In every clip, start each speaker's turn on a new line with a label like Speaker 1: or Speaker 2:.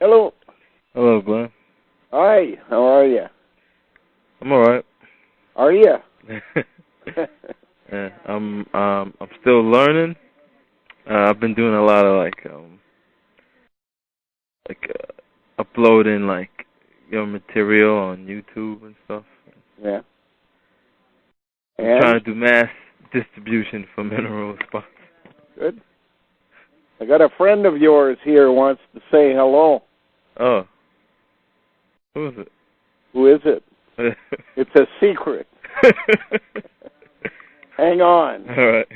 Speaker 1: Hello.
Speaker 2: Hello, Glen.
Speaker 1: Hi. How are you?
Speaker 2: I'm alright.
Speaker 1: Are you?
Speaker 2: Yeah, I'm still learning. I've been doing a lot of uploading your material on YouTube and stuff.
Speaker 1: Yeah.
Speaker 2: I'm
Speaker 1: And?
Speaker 2: trying to do mass distribution for mineral spots.
Speaker 1: Good. I got a friend of yours here who wants to say hello.
Speaker 2: Oh. Who is it?
Speaker 1: Who is it? It's a secret. Hang on.
Speaker 2: Alright.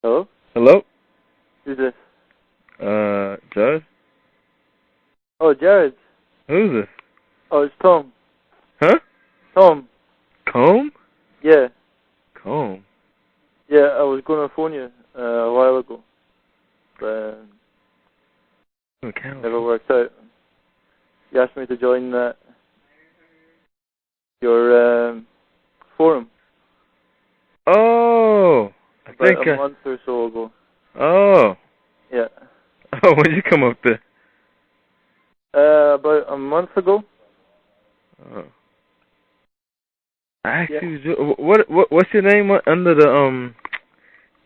Speaker 3: Hello?
Speaker 2: Hello?
Speaker 3: Who's this?
Speaker 2: Jared?
Speaker 3: Oh, Jared.
Speaker 2: Who's this?
Speaker 3: Oh, it's Tom.
Speaker 2: Huh?
Speaker 3: Tom.
Speaker 2: Comb?
Speaker 3: Yeah.
Speaker 2: Comb?
Speaker 3: Yeah, I was going to phone you a while ago, but never worked out. You asked me to join your forum.
Speaker 2: Oh!
Speaker 3: About a month or so ago.
Speaker 2: Oh!
Speaker 3: Yeah.
Speaker 2: Oh, when did you come up there?
Speaker 3: About a month ago.
Speaker 2: Oh. Actually, yeah. What's your name under the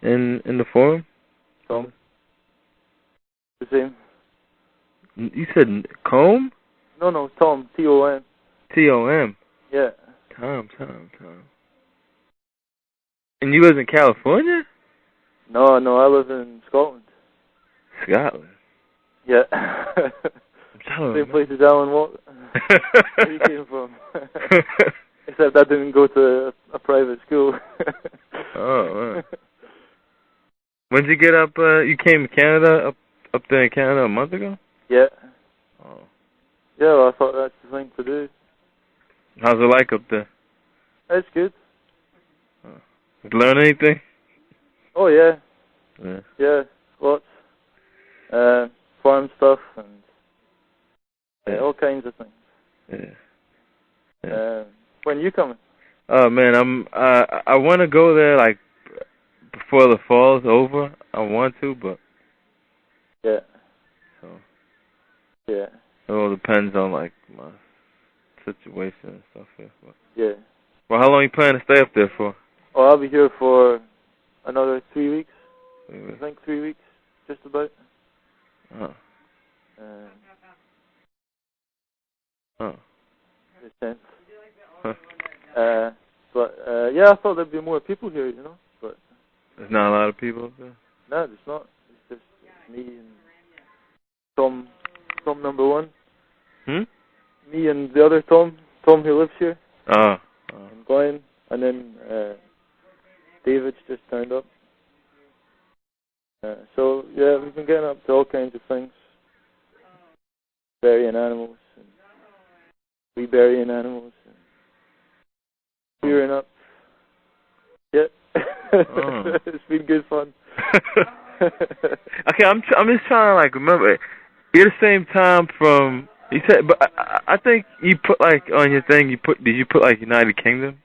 Speaker 2: in the forum?
Speaker 3: Tom. The same.
Speaker 2: You said Comb?
Speaker 3: No, Tom. T-O-M.
Speaker 2: T-O-M.
Speaker 3: Yeah.
Speaker 2: Tom. And you live in California?
Speaker 3: No, I live in Scotland.
Speaker 2: Scotland?
Speaker 3: Yeah.
Speaker 2: Same
Speaker 3: place as Alan Watt. Where you came from. Except I didn't go to a private school.
Speaker 2: Oh, right. When did you get up, you came to Canada, up there in Canada a month ago?
Speaker 3: Yeah.
Speaker 2: Oh.
Speaker 3: Yeah, well, I thought that's the thing to do.
Speaker 2: How's it like up there?
Speaker 3: It's good.
Speaker 2: Oh. Did you learn anything?
Speaker 3: Oh, yeah.
Speaker 2: Yeah.
Speaker 3: Yeah, lots. Farm stuff and all kinds of things.
Speaker 2: Yeah.
Speaker 3: When you coming?
Speaker 2: Oh man, I want to go there before the fall's over. I want to, but
Speaker 3: yeah.
Speaker 2: So
Speaker 3: yeah.
Speaker 2: It all depends on my situation and stuff here. But.
Speaker 3: Yeah.
Speaker 2: Well, how long you plan to stay up there for?
Speaker 3: Oh, I'll be here for another 3 weeks. I think 3 weeks, just about.
Speaker 2: Oh. Oh.
Speaker 3: The 10th.
Speaker 2: Huh.
Speaker 3: But yeah, I thought there'd be more people here, you know. But
Speaker 2: there's not a lot of people up there.
Speaker 3: No, there's not. It's just me and Tom number one. Me and the other Tom who lives here.
Speaker 2: Oh.
Speaker 3: And Glen, and then David's just turned up. So yeah, we've been getting up to all kinds of things. Burying animals, and reburying animals, and clearing up. Yeah.
Speaker 2: Oh.
Speaker 3: It's been good fun.
Speaker 2: Okay, I'm just trying to remember. You're the same time from you said, but I think you put on your thing. Did you put United Kingdom?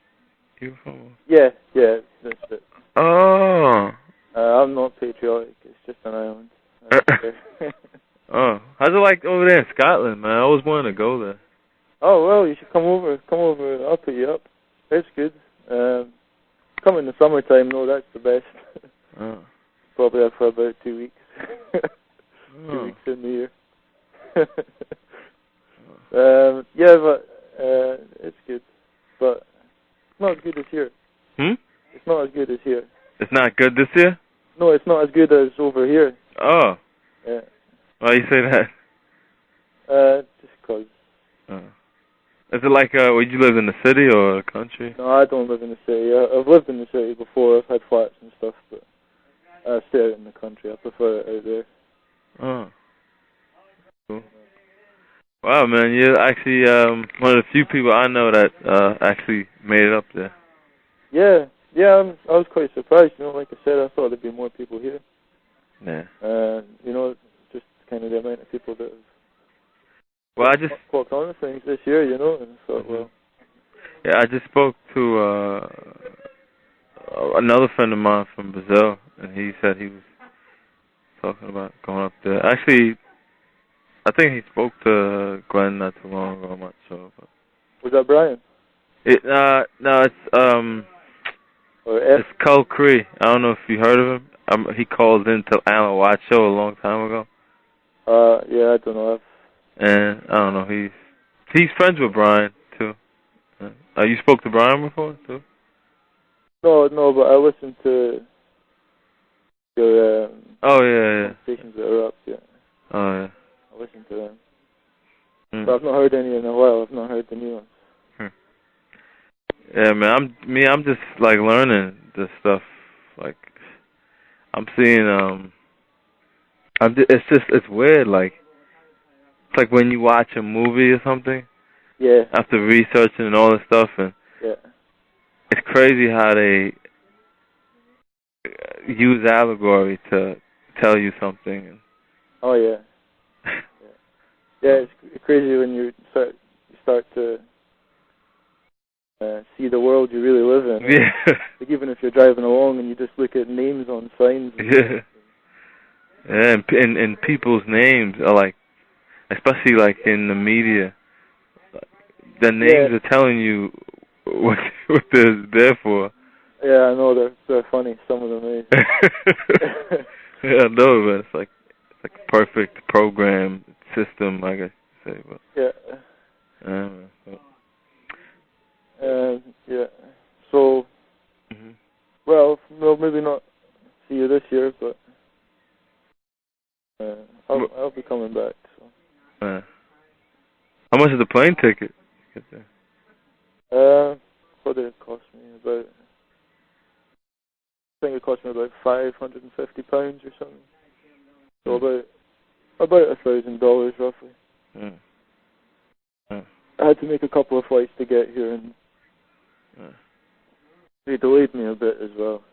Speaker 3: Yeah, that's it.
Speaker 2: Oh.
Speaker 3: I'm not patriotic. It's just an island.
Speaker 2: Oh, how's it like over there in Scotland, man? I always wanted to go there.
Speaker 3: Oh well, you should come over. I'll put you up. It's good. Come in the summertime, though. That's the best.
Speaker 2: Oh.
Speaker 3: Probably up for about 2 weeks.
Speaker 2: Oh.
Speaker 3: 2 weeks in the year. Yeah, but it's good. But it's not as good as here. It's not as good as here.
Speaker 2: It's not good this year?
Speaker 3: No, it's not as good as over here.
Speaker 2: Oh.
Speaker 3: Yeah.
Speaker 2: Why you say that?
Speaker 3: Just 'cause.
Speaker 2: Oh. Is it would you live in the city or the country?
Speaker 3: No, I don't live in the city. I've lived in the city before. I've had flats and stuff, but I stay out in the country. I prefer it out there.
Speaker 2: Oh. Cool. Wow, man, you're actually one of the few people I know that actually made it up there.
Speaker 3: Yeah, I was quite surprised. You know, like I said, I thought there'd be more people here.
Speaker 2: Yeah.
Speaker 3: You know, just kind of the amount of people that have
Speaker 2: I just
Speaker 3: walked on things this year, you know, and I thought, well.
Speaker 2: Yeah, I just spoke to another friend of mine from Brazil, and he said he was talking about going up there. Actually, I think he spoke to Glen not too long ago. I'm not sure. But
Speaker 3: Was that Brian?
Speaker 2: No, it's Cole Cree. I don't know if you heard of him. He called into Alan Watts show a long time ago.
Speaker 3: Yeah, I don't know.
Speaker 2: And I don't know. He's friends with Brian too. You spoke to Brian before too?
Speaker 3: No, but I listened to your conversations that are up. Yeah.
Speaker 2: Oh yeah.
Speaker 3: I listened to them. But I've not heard any in a while. I've not heard the new ones.
Speaker 2: Yeah, man. I'm just like learning this stuff. Like I'm seeing it's weird. Like it's like when you watch a movie or something.
Speaker 3: Yeah.
Speaker 2: After researching and all this stuff, and
Speaker 3: yeah, it's
Speaker 2: crazy how they use allegory to tell you something.
Speaker 3: Oh yeah. Yeah, it's crazy when you start to see the world you really live in.
Speaker 2: Yeah.
Speaker 3: Like even if you're driving along and you just look at names on signs.
Speaker 2: Yeah. Yeah, and people's names are like, especially like in the media, the names are telling you what they're there for.
Speaker 3: Yeah, I know they're funny. Some of them is.
Speaker 2: Yeah, I know, but it's like a perfect program system, I guess you say. But
Speaker 3: yeah. Yeah. So, well, maybe not see you this year, but I'll be coming back. So.
Speaker 2: How much is the plane ticket?
Speaker 3: What did it cost me? I think it cost me about £550 or something. So about $1,000 roughly. I had to make a couple of flights to get here, and they delayed me a bit as well.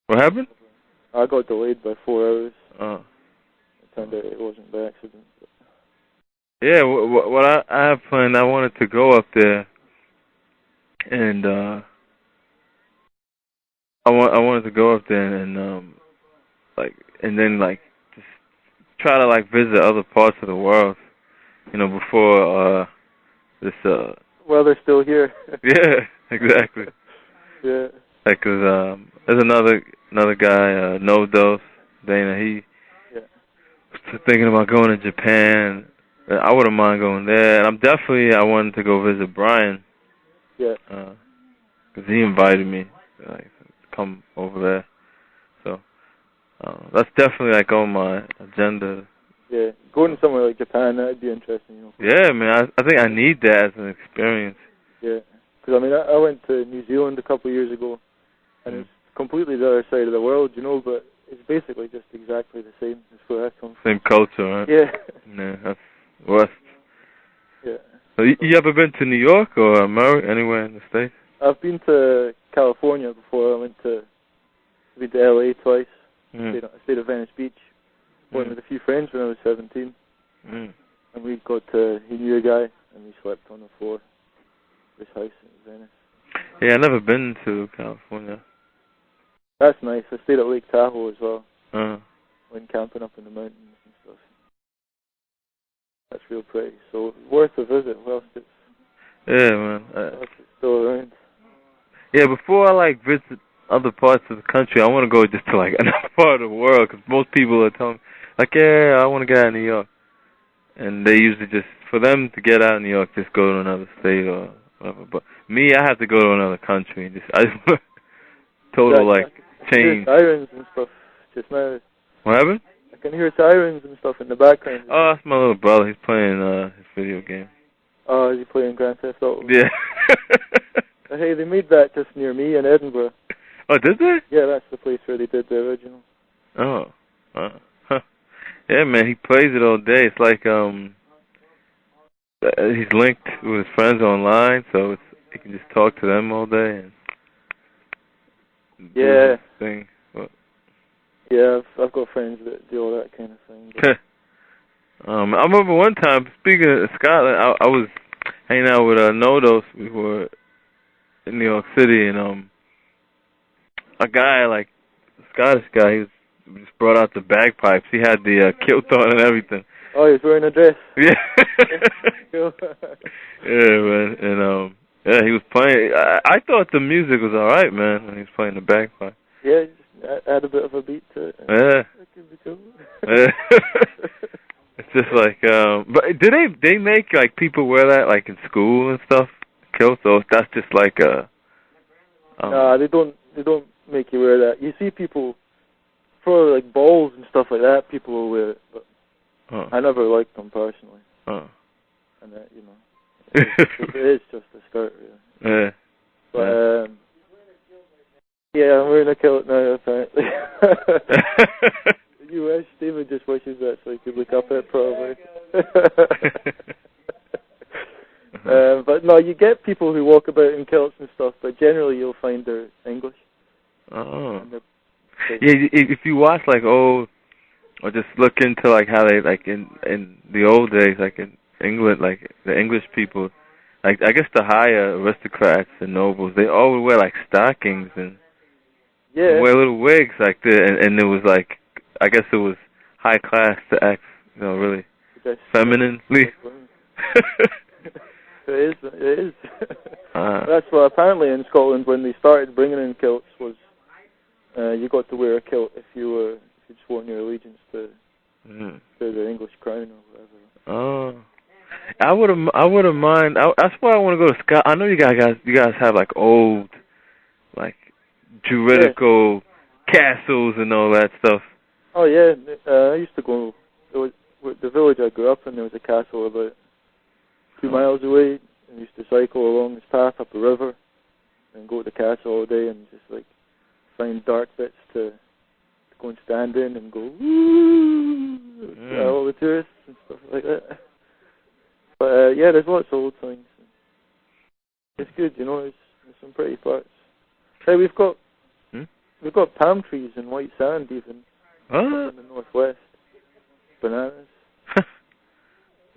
Speaker 2: What happened?
Speaker 3: I got delayed by 4 hours.
Speaker 2: Oh.
Speaker 3: It turned out it wasn't by accident. But.
Speaker 2: Yeah, what I have planned, I wanted to go up there, and I wanted to go up there and then just try to visit other parts of the world, before this.
Speaker 3: Well, they're still here.
Speaker 2: Yeah, exactly.
Speaker 3: Yeah.
Speaker 2: Like, 'cause there's another guy, No Dose, Dana. He was thinking about going to Japan. I wouldn't mind going there. And I wanted to go visit Brian.
Speaker 3: Yeah.
Speaker 2: 'Cause he invited me to come over there. So that's definitely on my agenda.
Speaker 3: Yeah, going somewhere like Japan, that'd be interesting.
Speaker 2: Yeah, man. I think I need that as an experience.
Speaker 3: Yeah, because I went to New Zealand a couple of years ago, and it's completely the other side of the world, but it's basically just exactly the same as where I come from.
Speaker 2: Same culture, right?
Speaker 3: Yeah.
Speaker 2: Yeah, that's West.
Speaker 3: Yeah.
Speaker 2: So you ever been to New York or America, anywhere in the States?
Speaker 3: I've been to California before. I've been to LA twice. I stayed at Venice Beach. Went with a few friends when I was 17. And he knew a guy, and we slept on the floor of his house in Venice.
Speaker 2: Yeah, I've never been to California.
Speaker 3: That's nice. I stayed at Lake Tahoe as well. Went camping up in the mountains and stuff. That's real pretty. So, worth a visit whilst it's...
Speaker 2: Yeah, man.
Speaker 3: Whilst it's still around.
Speaker 2: Yeah, before I visit other parts of the country, I want to go just to another part of the world, because most people are telling me, yeah, I want to get out of New York. And they usually just, for them to get out of New York, just go to another state or whatever. But me, I have to go to another country and I just want total change.
Speaker 3: Sirens and stuff just now.
Speaker 2: What happened?
Speaker 3: I can hear sirens and stuff in the background.
Speaker 2: Oh, that's my little brother. He's playing his video game.
Speaker 3: Oh, is he playing Grand Theft Auto?
Speaker 2: Yeah.
Speaker 3: Hey, they made that just near me in Edinburgh.
Speaker 2: Oh, did they?
Speaker 3: Yeah, that's the place where they did the original.
Speaker 2: Oh. Huh. Yeah, man, he plays it all day. It's he's linked with his friends online, so he can just talk to them all day and do his thing. But.
Speaker 3: Yeah, I've got friends that do all that kind of thing.
Speaker 2: I remember one time, speaking of Scotland, I was hanging out with Nodos. We were in New York City, and a guy Scottish guy. He just brought out the bagpipes. He had the kilt on and everything.
Speaker 3: Oh, he was wearing a dress.
Speaker 2: Yeah.
Speaker 3: Cool.
Speaker 2: Yeah, man. And yeah, he was playing. I thought the music was all right, man, when he was playing the bagpipe.
Speaker 3: Yeah, just add a bit of a beat to it.
Speaker 2: Yeah.
Speaker 3: That could be cool.
Speaker 2: Yeah. It's just like, but do they make like people wear that like in school and stuff? Kilts, or that's just like a.
Speaker 3: Nah, they don't make you wear that. You see people for like balls and stuff like that. People will wear it, but I never liked them personally. And that, you know, it is just a skirt, really.
Speaker 2: Yeah.
Speaker 3: But yeah, I'm wearing a kilt now, apparently. You wish David just wishes that so he could look up it probably. But no, you get people who walk about in kilts and stuff, but generally you'll find they're English.
Speaker 2: Oh. Yeah, if you watch like old, or just look into like how they like in the old days, like in England, like the English people, like I guess the higher aristocrats and nobles, they all would wear like stockings and wear little wigs like that, and it was like, I guess it was high class to act, you know, really femininely.
Speaker 3: It is. That's what apparently in Scotland when they started bringing in kilts was you got to wear a kilt if you sworn your allegiance to the English crown or whatever.
Speaker 2: Oh, I wouldn't mind. That's why I want to go to Scotland. I know you guys have like old, like juridical castles and all that stuff.
Speaker 3: Oh yeah, I used to go. The village I grew up in, there was a castle about 2 miles away, and I used to cycle along this path up a river and go to the castle all day and just like find dark bits to go and stand in and go woo to all the tourists and stuff like that. But yeah, there's lots of old things. It's good, you know. There's some pretty parts. Hey, we've got palm trees and white sand even in the northwest. Bananas.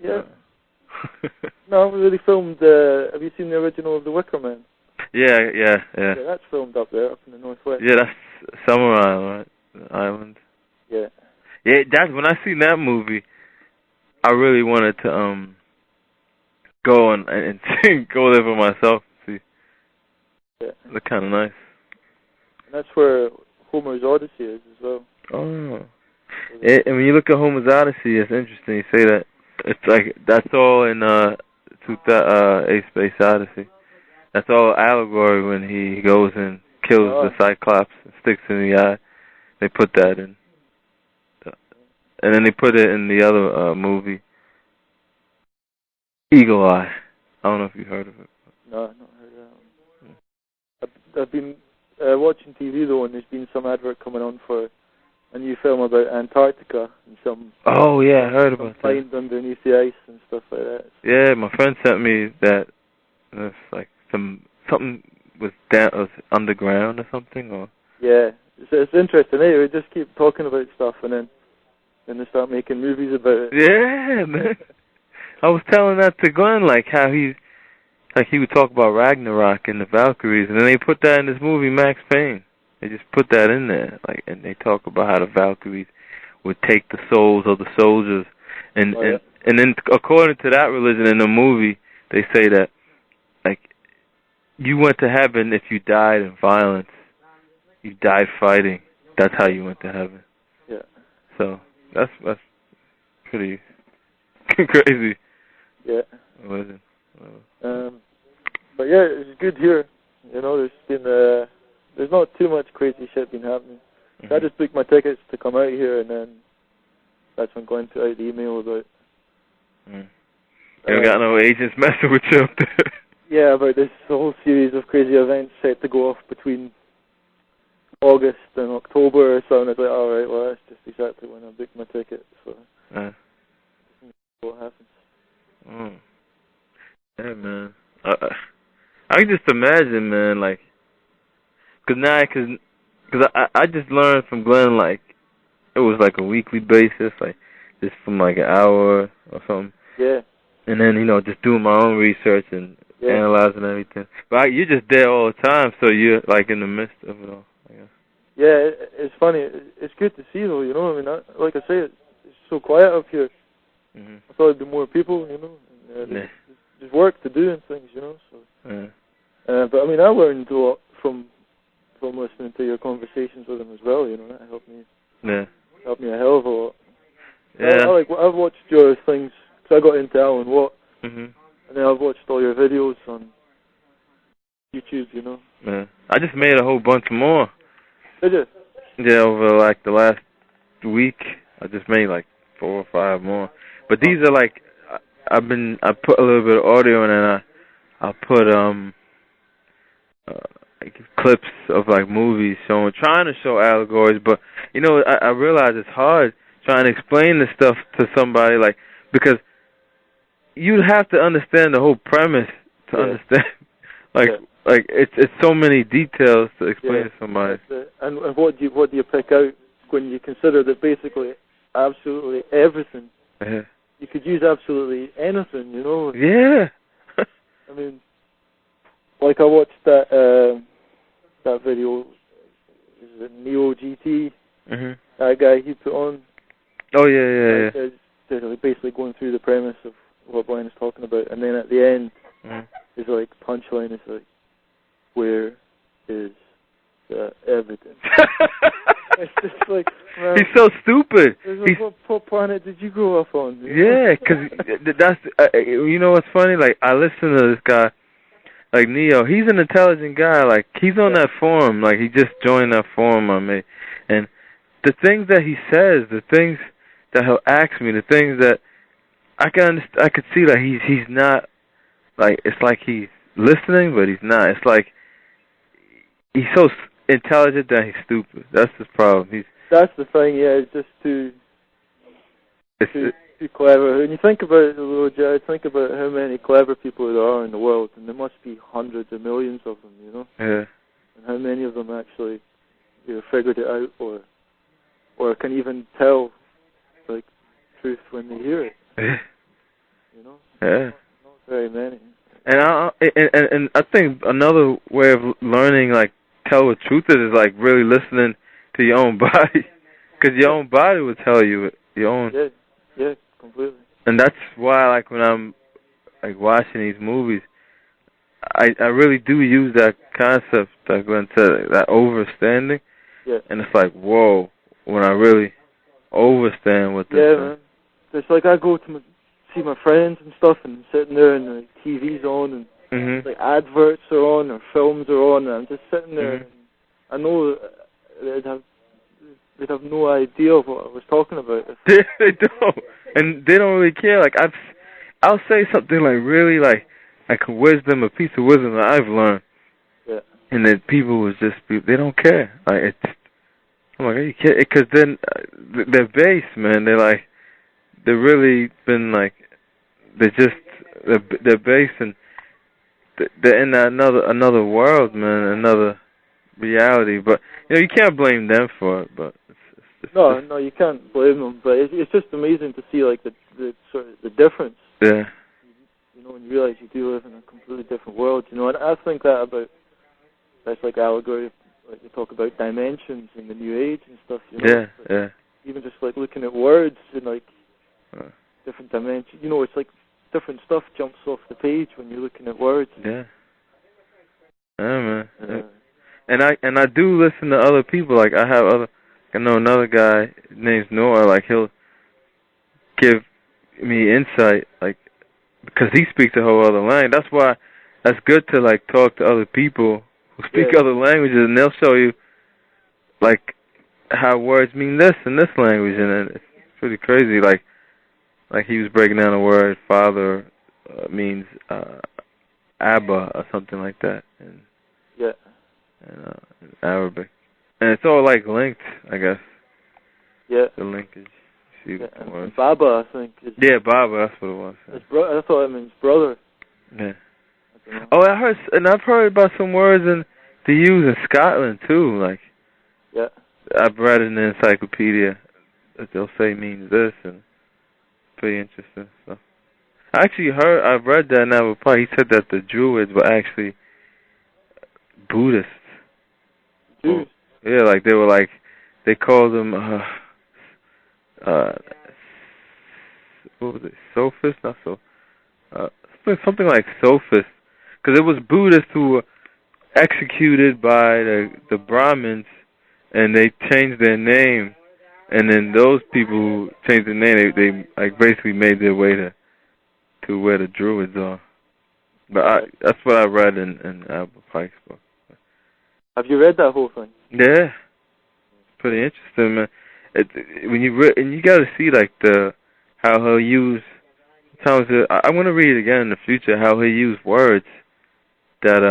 Speaker 3: Yeah. No, we really filmed. Have you seen the original of The Wicker Man?
Speaker 2: Yeah.
Speaker 3: Yeah, that's filmed up there, up in the northwest.
Speaker 2: Yeah, that's Summer Island, right? Island.
Speaker 3: Yeah.
Speaker 2: Yeah, that's when I seen that movie. I really wanted to go and go there for myself. See.
Speaker 3: Yeah.
Speaker 2: Look kind of nice.
Speaker 3: And that's where Homer's Odyssey is as well.
Speaker 2: Oh. And when you look at Homer's Odyssey, it's interesting you say that. It's like, that's all in A Space Odyssey. That's all allegory when he goes and kills the Cyclops and sticks in the eye. They put that in. And then they put it in the other movie, Eagle Eye. I don't know if you heard of it.
Speaker 3: No, I've not heard of that one. I've been watching TV though, and there's been some advert coming on for a new film about Antarctica and some. Oh
Speaker 2: yeah, I heard about that.
Speaker 3: Find underneath the ice and stuff like that.
Speaker 2: Yeah, my friend sent me that. It's like something was underground or something, or. Yeah,
Speaker 3: it's interesting. Eh? We just keep talking about stuff, and then they start making movies about it.
Speaker 2: Yeah, man. I was telling that to Glen, like how he would talk about Ragnarok and the Valkyries, and then they put that in this movie, Max Payne. They just put that in there, like, and they talk about how the Valkyries would take the souls of the soldiers, and then according to that religion in the movie, they say that like you went to heaven if you died in violence, you died fighting. That's how you went to heaven.
Speaker 3: Yeah.
Speaker 2: So that's pretty crazy.
Speaker 3: Yeah.
Speaker 2: Wasn't.
Speaker 3: But yeah, it's good here. You know, there's not too much crazy shit been happening. Mm-hmm. I just booked my tickets to come out here, and then that's when Glen put out the email about.
Speaker 2: You got no agents messing with you up there.
Speaker 3: Yeah, about this whole series of crazy events set to go off between August and October or something. I was like, alright, well that's just exactly when I booked my ticket, so what happens.
Speaker 2: Yeah, man. I can just imagine, man, like, cause I just learned from Glen, like, it was like a weekly basis, like, just from like an hour or something.
Speaker 3: Yeah.
Speaker 2: And then, you know, just doing my own research and analyzing everything. But you're just there all the time, so you're like in the midst of it all, I guess.
Speaker 3: Yeah, it's funny. It's good to see, though, you know. I mean, like I say, it's so quiet up here.
Speaker 2: Mm-hmm.
Speaker 3: I thought there'd be more people, you know. And, there's work to do and things, you know. So. But I mean, I learned a lot from listening to your conversations with him as well. You know, that helped me.
Speaker 2: Yeah.
Speaker 3: Helped me a hell of a lot.
Speaker 2: Yeah.
Speaker 3: I've watched your things. So I got into Alan Watt,
Speaker 2: Mm-hmm.
Speaker 3: and then I've watched all your videos on YouTube. You know.
Speaker 2: Yeah. I just made a whole bunch more.
Speaker 3: Did you?
Speaker 2: Yeah, over like the last week, I just made like 4 or 5 more. But these are like, I put a little bit of audio in, and I put like clips of like movies trying to show allegories. But you know, I realize it's hard trying to explain this stuff to somebody, like, because you have to understand the whole premise to understand. Like it's so many details to explain to somebody.
Speaker 3: And what do you pick out when you consider that basically absolutely everything?
Speaker 2: Yeah.
Speaker 3: You could use absolutely anything, you know.
Speaker 2: Yeah.
Speaker 3: I mean, like I watched that video. Is it Neo GT?
Speaker 2: Mm-hmm.
Speaker 3: That guy he put on.
Speaker 2: Oh yeah.
Speaker 3: They're basically going through the premise of what Glen is talking about, and then at the end, his like punchline is like, "Where is the evidence?" It's just like, man,
Speaker 2: he's so stupid.
Speaker 3: What planet did you grow up on?
Speaker 2: Yeah, because that's you know what's funny? Like, I listen to this guy, like Neo. He's an intelligent guy. Like, he's on that forum. Like, he just joined that forum I made, and the things that he says, the things that he'll ask me, the things that I could see that he's not, like, it's like he's listening, but he's not. It's like he's so intelligent that he's stupid. That's his problem.
Speaker 3: That's the thing, yeah. It's just too clever. When you think about it, little Jared, think about how many clever people there are in the world, and there must be hundreds of millions of them, you know.
Speaker 2: Yeah.
Speaker 3: And how many of them actually either figured it out or can even tell, like, truth when they hear it.
Speaker 2: Yeah.
Speaker 3: You know.
Speaker 2: Yeah.
Speaker 3: Not very many.
Speaker 2: And I think another way of learning, like, tell what truth is like really listening to your own body, because your own body will tell you your own.
Speaker 3: Yeah, completely.
Speaker 2: And that's why, like, when I'm like watching these movies, I really do use that concept, like Glenn said, that overstanding.
Speaker 3: Yeah.
Speaker 2: And it's like, whoa, when I really overstand what this is.
Speaker 3: Man. It's like I go to see my friends and stuff, and I'm sitting there and the TV's on, and like adverts are on or films are on, and I'm just sitting there. And I know they'd have no idea of what I was talking about.
Speaker 2: They don't, and they don't really care. Like, I'll say something like really like wisdom, a piece of wisdom that I've learned.
Speaker 3: Yeah.
Speaker 2: And then people would just they don't care. Like, it's, I'm like, are you kidding? Because then they're base, man. They're really been like, they're base, and they're in another world, man, another reality. But you know, you can't blame them for it. But
Speaker 3: no, you can't blame them. But it's just amazing to see like the sort of the difference.
Speaker 2: Yeah.
Speaker 3: You know, when you realize you do live in a completely different world. You know, and I think that's like allegory. Like they talk about dimensions in the New Age and stuff. You know?
Speaker 2: Yeah.
Speaker 3: Even just like looking at words and like different dimensions. You know, it's like different stuff jumps off the page when you're looking at words.
Speaker 2: Yeah. Yeah, man. And I do listen to other people. Like, I know another guy, his name's Noah. Like, he'll give me insight, like, because he speaks a whole other language. That's why that's good to like talk to other people who speak other languages, and they'll show you like how words mean this in this language, and it's pretty crazy. Like he was breaking down the word father means Abba or something like that, and in Arabic, and it's all like linked, I guess. Yeah. The linkage.
Speaker 3: And Baba, I think.
Speaker 2: Baba, that's what it was. Yeah.
Speaker 3: I thought it means brother.
Speaker 2: Yeah. I've heard about some words they use in Scotland too. Like, I've read in the encyclopedia that they'll say means this, and pretty interesting stuff. I've read that now. He said that the Druids were actually Buddhists.
Speaker 3: Jews?
Speaker 2: Yeah, like they were like, they called them, what was it, sophists? Not so, something like sophists. Because it was Buddhists who were executed by the Brahmins, and they changed their name. And then those people who changed their name, they like basically made their way to where the Druids are. But that's what I read in Albert Pike's book.
Speaker 3: Have you read that whole thing?
Speaker 2: Yeah, pretty interesting, man. When you got to see like how he'll use. Sometimes I want to read it again in the future. How he used words that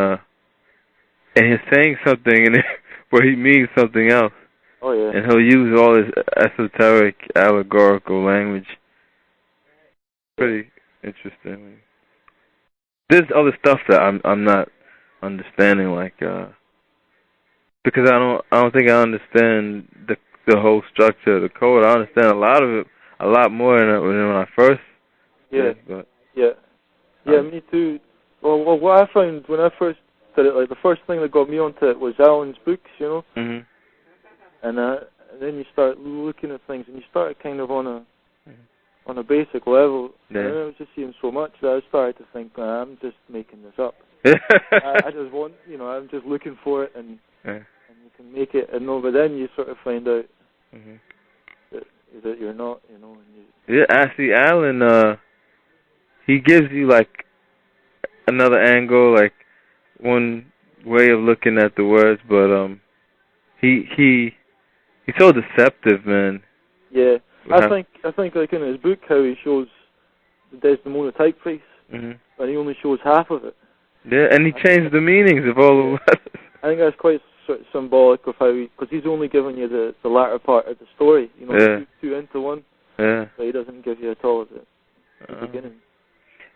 Speaker 2: and he's saying something and where he means something else.
Speaker 3: Oh yeah.
Speaker 2: And he'll use all this esoteric, allegorical language. Pretty interesting. There's other stuff that I'm not understanding, like because I don't think I understand the whole structure of the code. I understand a lot of it, a lot more than when I first.
Speaker 3: Yeah.
Speaker 2: Did, but
Speaker 3: yeah, me too. Well, what I found when I first did it, like the first thing that got me onto it was Alan's books, you know.
Speaker 2: Mhm.
Speaker 3: And then you start looking at things, and you start kind of on a basic level.
Speaker 2: Yeah.
Speaker 3: And I was just seeing so much that I started to think, I'm just making this up. I just want, I'm just looking for it, and you can make it, and but then you sort of find out that you're not, And
Speaker 2: yeah, actually, Alan, he gives you like another angle, like one way of looking at the words, but he's so deceptive, man.
Speaker 3: Yeah, I think like in his book how he shows the Desdemona typeface, and he only shows half of it.
Speaker 2: Yeah, and he changed the meanings of all the letters.
Speaker 3: I think that's quite sort of symbolic of how because he's only giving you the latter part of the story, two into one.
Speaker 2: Yeah.
Speaker 3: But he doesn't give you at all at the beginning.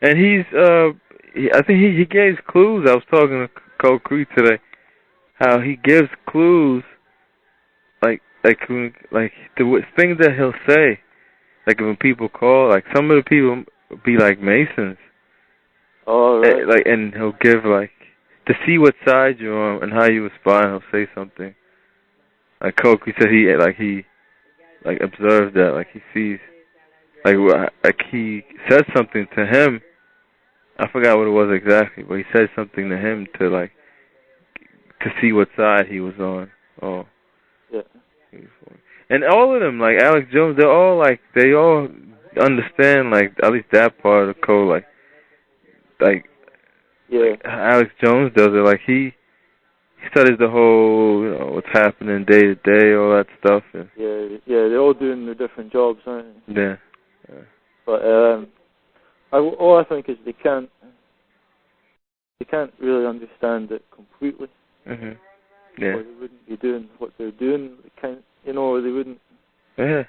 Speaker 2: And I think he gives clues. I was talking to Cole Creed today, how he gives clues, like the things that he'll say, like when people call, like some of the people be like Masons.
Speaker 3: Oh, right.
Speaker 2: Like, and he'll give like to see what side you're on and how you respond. He'll say something. Like Coke, he said he observed that, like he sees, like he said something to him. I forgot what it was exactly, but he said something to him to see what side he was on. Oh.
Speaker 3: Yeah.
Speaker 2: And all of them, like Alex Jones, they all understand, like, at least that part of the code, like Alex Jones does it, like he studies the whole, what's happening day to day, all that stuff. And
Speaker 3: yeah, they're all doing their different jobs, aren't they?
Speaker 2: Yeah.
Speaker 3: But all I think is they can't really understand it completely.
Speaker 2: Mhm. Yeah.
Speaker 3: Or they wouldn't be doing what they're doing. They wouldn't.
Speaker 2: Yeah.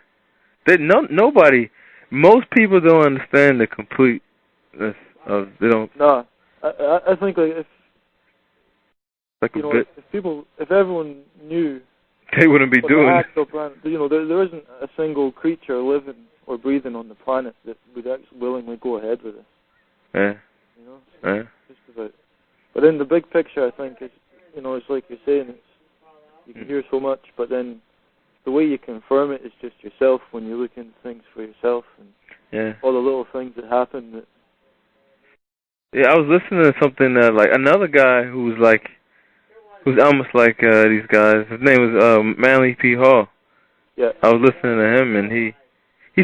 Speaker 2: Nobody. Most people don't understand the completeness of. They don't.
Speaker 3: No, I think if if everyone knew,
Speaker 2: they wouldn't be doing.
Speaker 3: The actual planet, there isn't a single creature living or breathing on the planet that would actually willingly go ahead with this.
Speaker 2: Yeah.
Speaker 3: Yeah. Just about. But in the big picture, I think it's like you're saying, you can hear so much, but then the way you confirm it is just yourself when you look into things for yourself and all the little things that happen.
Speaker 2: Yeah, I was listening to something that like another guy who's almost like these guys. His name was Manly P. Hall.
Speaker 3: Yeah.
Speaker 2: I was listening to him, and he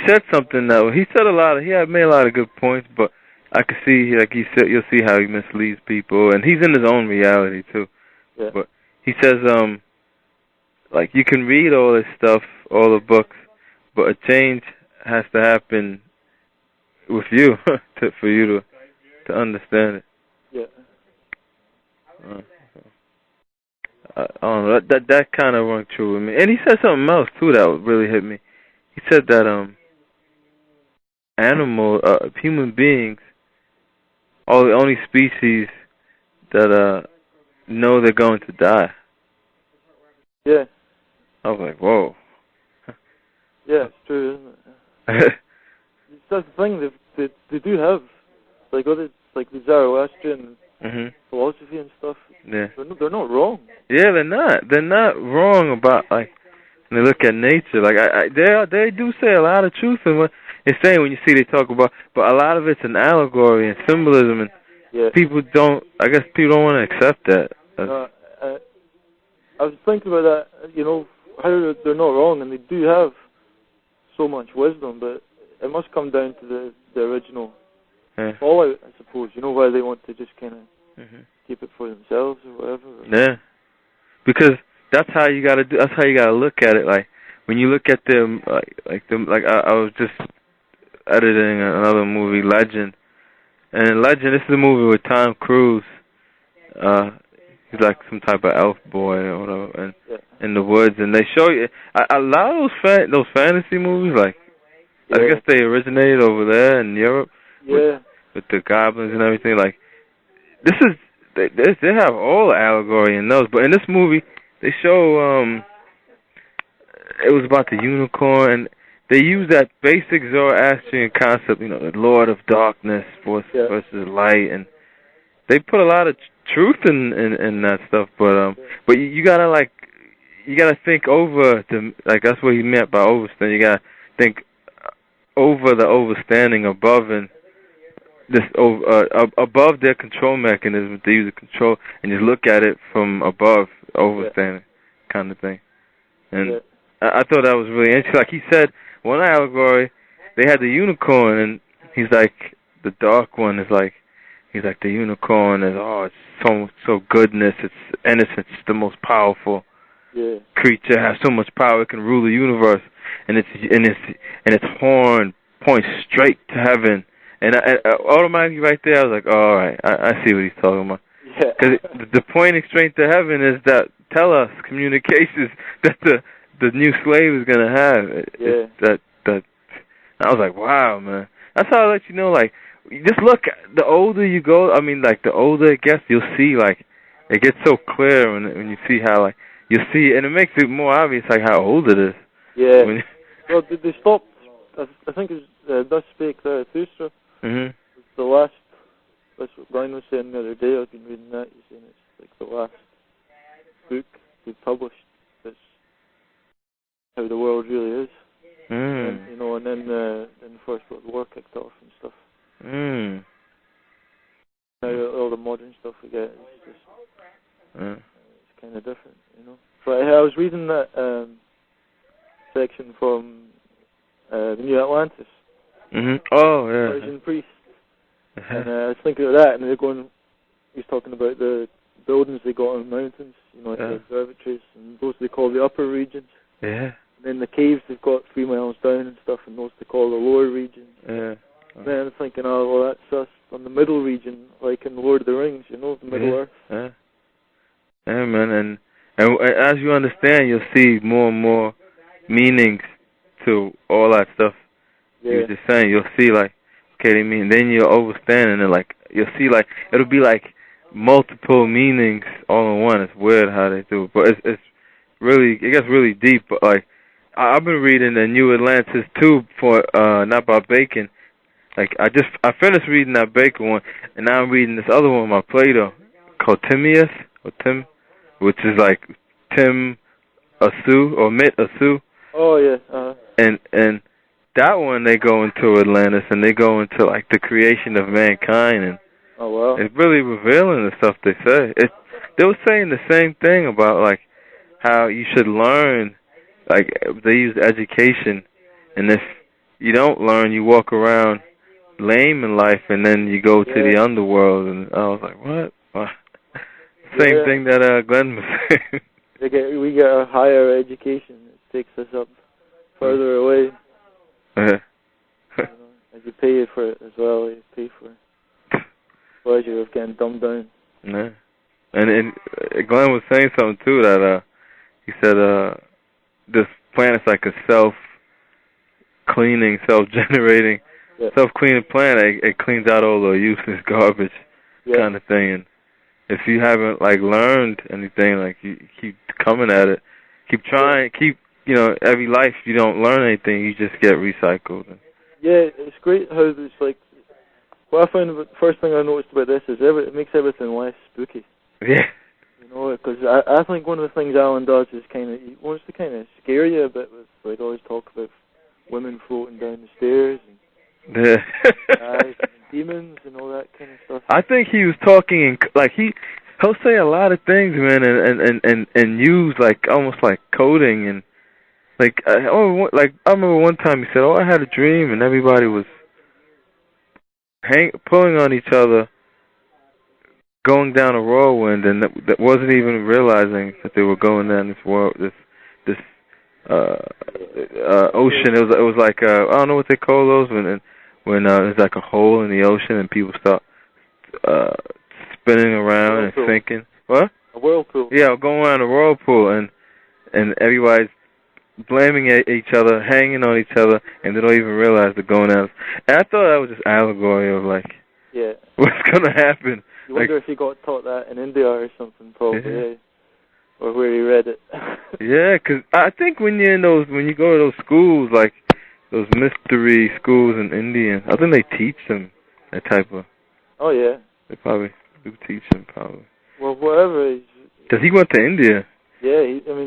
Speaker 2: said something that he said he had made a lot of good points, but I could see you'll see how he misleads people, and he's in his own reality too.
Speaker 3: Yeah.
Speaker 2: But he says like you can read all this stuff, all the books, but a change has to happen with you for you to understand it.
Speaker 3: Yeah.
Speaker 2: I don't know, that kind of rung true with me. And he said something else too that really hit me. He said that human beings are the only species that know they're going to die.
Speaker 3: Yeah.
Speaker 2: I was like, whoa.
Speaker 3: Yeah, it's true, isn't it? That's the thing they do have, like the Zoroastrian philosophy and stuff.
Speaker 2: Yeah.
Speaker 3: They're not wrong.
Speaker 2: Yeah, they're not. They're not wrong about, like, when they look at nature. Like, they do say a lot of truth in what they're saying when you see they talk about, but a lot of it's an allegory and symbolism, and people don't want to accept that.
Speaker 3: I was thinking about that, how they're not wrong, and they do have so much wisdom, but it must come down to the original fallout, I suppose. Why they want to just kind of keep it for themselves or whatever.
Speaker 2: Yeah, because that's how you gotta do. That's how you gotta look at it. Like when you look at them, I was just editing another movie, Legend, and in Legend, this is a movie with Tom Cruise. He's like some type of elf boy or whatever, and in the woods, and they show you a lot of those fantasy movies. Like I guess they originated over there in Europe. With the goblins and everything. Like this is they have all the allegory in those, but in this movie they show it was about the unicorn, and they use that basic Zoroastrian concept, the Lord of Darkness versus light, and they put a lot of truth in that stuff. But you gotta think over that's what he meant by overstand. You gotta think over the overstanding above and this above their control mechanism. They use a control and just look at it from above, overstanding kind of thing. And I thought that was really interesting. Like he said, one allegory, they had the unicorn, and he's like, the dark one is like, he's like, the unicorn is it's so goodness, it's innocence, it's the most powerful creature, has so much power, it can rule the universe, and its horn points straight to heaven. And I automatically right there, I was like, all right, I see what he's talking about. Because the pointing straight to heaven is that communications that the new slave is gonna have. That I was like, wow, man. That's how I let you know. Like, you just look. The older you go, the older it gets, you'll see. Like, it gets so clear when you see how you see, and it makes it more obvious how old it is.
Speaker 3: Yeah. Well, they stopped. I think it was Thus Spake Zarathustra. The last, that's what Glen was saying the other day. I've been reading that. He's saying it's like the last book they published. That's how the world really is. And, and then the First World War kicked off and stuff. Now all the modern stuff we get is just it's kind of different, But I was reading that section from the New Atlantis.
Speaker 2: Oh, yeah.
Speaker 3: Persian priest. And I was thinking of that, and he's talking about the buildings they got on mountains, like the observatories, and those they call the upper regions.
Speaker 2: Yeah.
Speaker 3: And then the caves they've got 3 miles down and stuff, and those they call the lower regions.
Speaker 2: Yeah.
Speaker 3: And then I'm thinking, that's us on the middle region, like in Lord of the Rings, the Middle Earth.
Speaker 2: Yeah. Yeah, man, and as you understand, you'll see more and more meanings to all that stuff. You were just saying, you'll see they mean, then you'll understand, and then you'll see it'll be multiple meanings all in one. It's weird how they do it, but it's really, it gets really deep. But I've been reading the New Atlantis too for not by Bacon. I finished reading that Bacon one, and now I'm reading this other one by Plato called Timaeus or Tim, which is Tim Asu or Mit Asu.
Speaker 3: Oh yeah.
Speaker 2: And that one, they go into Atlantis, and they go into the creation of mankind, and it's really revealing the stuff they say. They were saying the same thing about how you should learn. They use education, and if you don't learn, you walk around lame in life, and then you go to the underworld. And I was like, what? Same thing that Glen was saying.
Speaker 3: We get a higher education. It takes us up further away. As you pay for it as well, you pay for the pleasure of getting dumbed down.
Speaker 2: Yeah. And Glen was saying something too, that he said this planet's like a self-cleaning, self-generating, self-cleaning planet. It cleans out all the useless garbage kind of thing. And if you haven't learned anything, you keep coming at it, keep trying, every life you don't learn anything, you just get recycled.
Speaker 3: Yeah, it's great how there's what I found, first thing I noticed about this is it makes everything less spooky.
Speaker 2: Yeah.
Speaker 3: You know, because I think one of the things Alan does is he wants to kind of scare you a bit with, like, always talk about women floating down the stairs and guys and demons and all that kind of stuff.
Speaker 2: I think he was talking in, like, he'll say a lot of things, man, and use, like, almost like coding, and like I remember one time he said, "Oh, I had a dream," and everybody was pulling on each other, going down a whirlwind, and that wasn't even realizing that they were going down this ocean. It was like I don't know what they call those when there's like a hole in the ocean and people start spinning around and sinking. What?
Speaker 3: A whirlpool.
Speaker 2: Yeah, going around a whirlpool, and everybody's blaming each other, hanging on each other, and they don't even realize they're going out. And I thought that was just allegory of, like, what's gonna happen.
Speaker 3: You wonder if he got taught that in India or something, probably, or where he read it.
Speaker 2: Yeah, 'cause I think when you go to those schools, like those mystery schools in India, I think they teach them that type of.
Speaker 3: Oh yeah.
Speaker 2: They probably do teach them, probably.
Speaker 3: Well, whatever.
Speaker 2: Because he went to India.
Speaker 3: Yeah,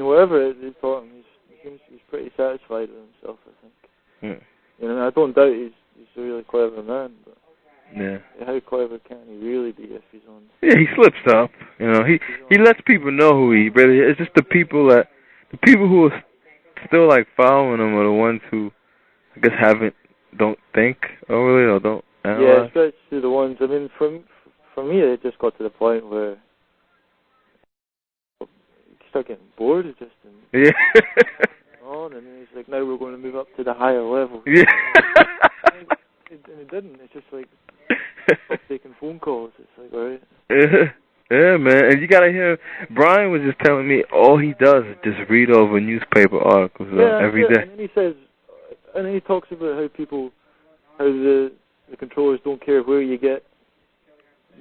Speaker 3: whatever he taught him, he's pretty satisfied with himself, I think.
Speaker 2: Yeah.
Speaker 3: You know, I don't doubt he's a really clever man, but
Speaker 2: yeah,
Speaker 3: how clever can he really be if he's on?
Speaker 2: Yeah, he slips up. You know, he lets people know who he really is. It's just the people who are still like following him are the ones who, I guess, don't think overly or don't analyze.
Speaker 3: Yeah, especially the ones. I mean, for me, it just got to the point where you start getting bored of just on, and he's like, now we're going to move up to the higher level.
Speaker 2: Yeah.
Speaker 3: And it didn't. It's just like stop taking phone calls. It's like, all right.
Speaker 2: Yeah, man. And you gotta hear. Brian was just telling me all he does is just read over newspaper articles every day.
Speaker 3: And then he says, and then he talks about how the controllers don't care where you get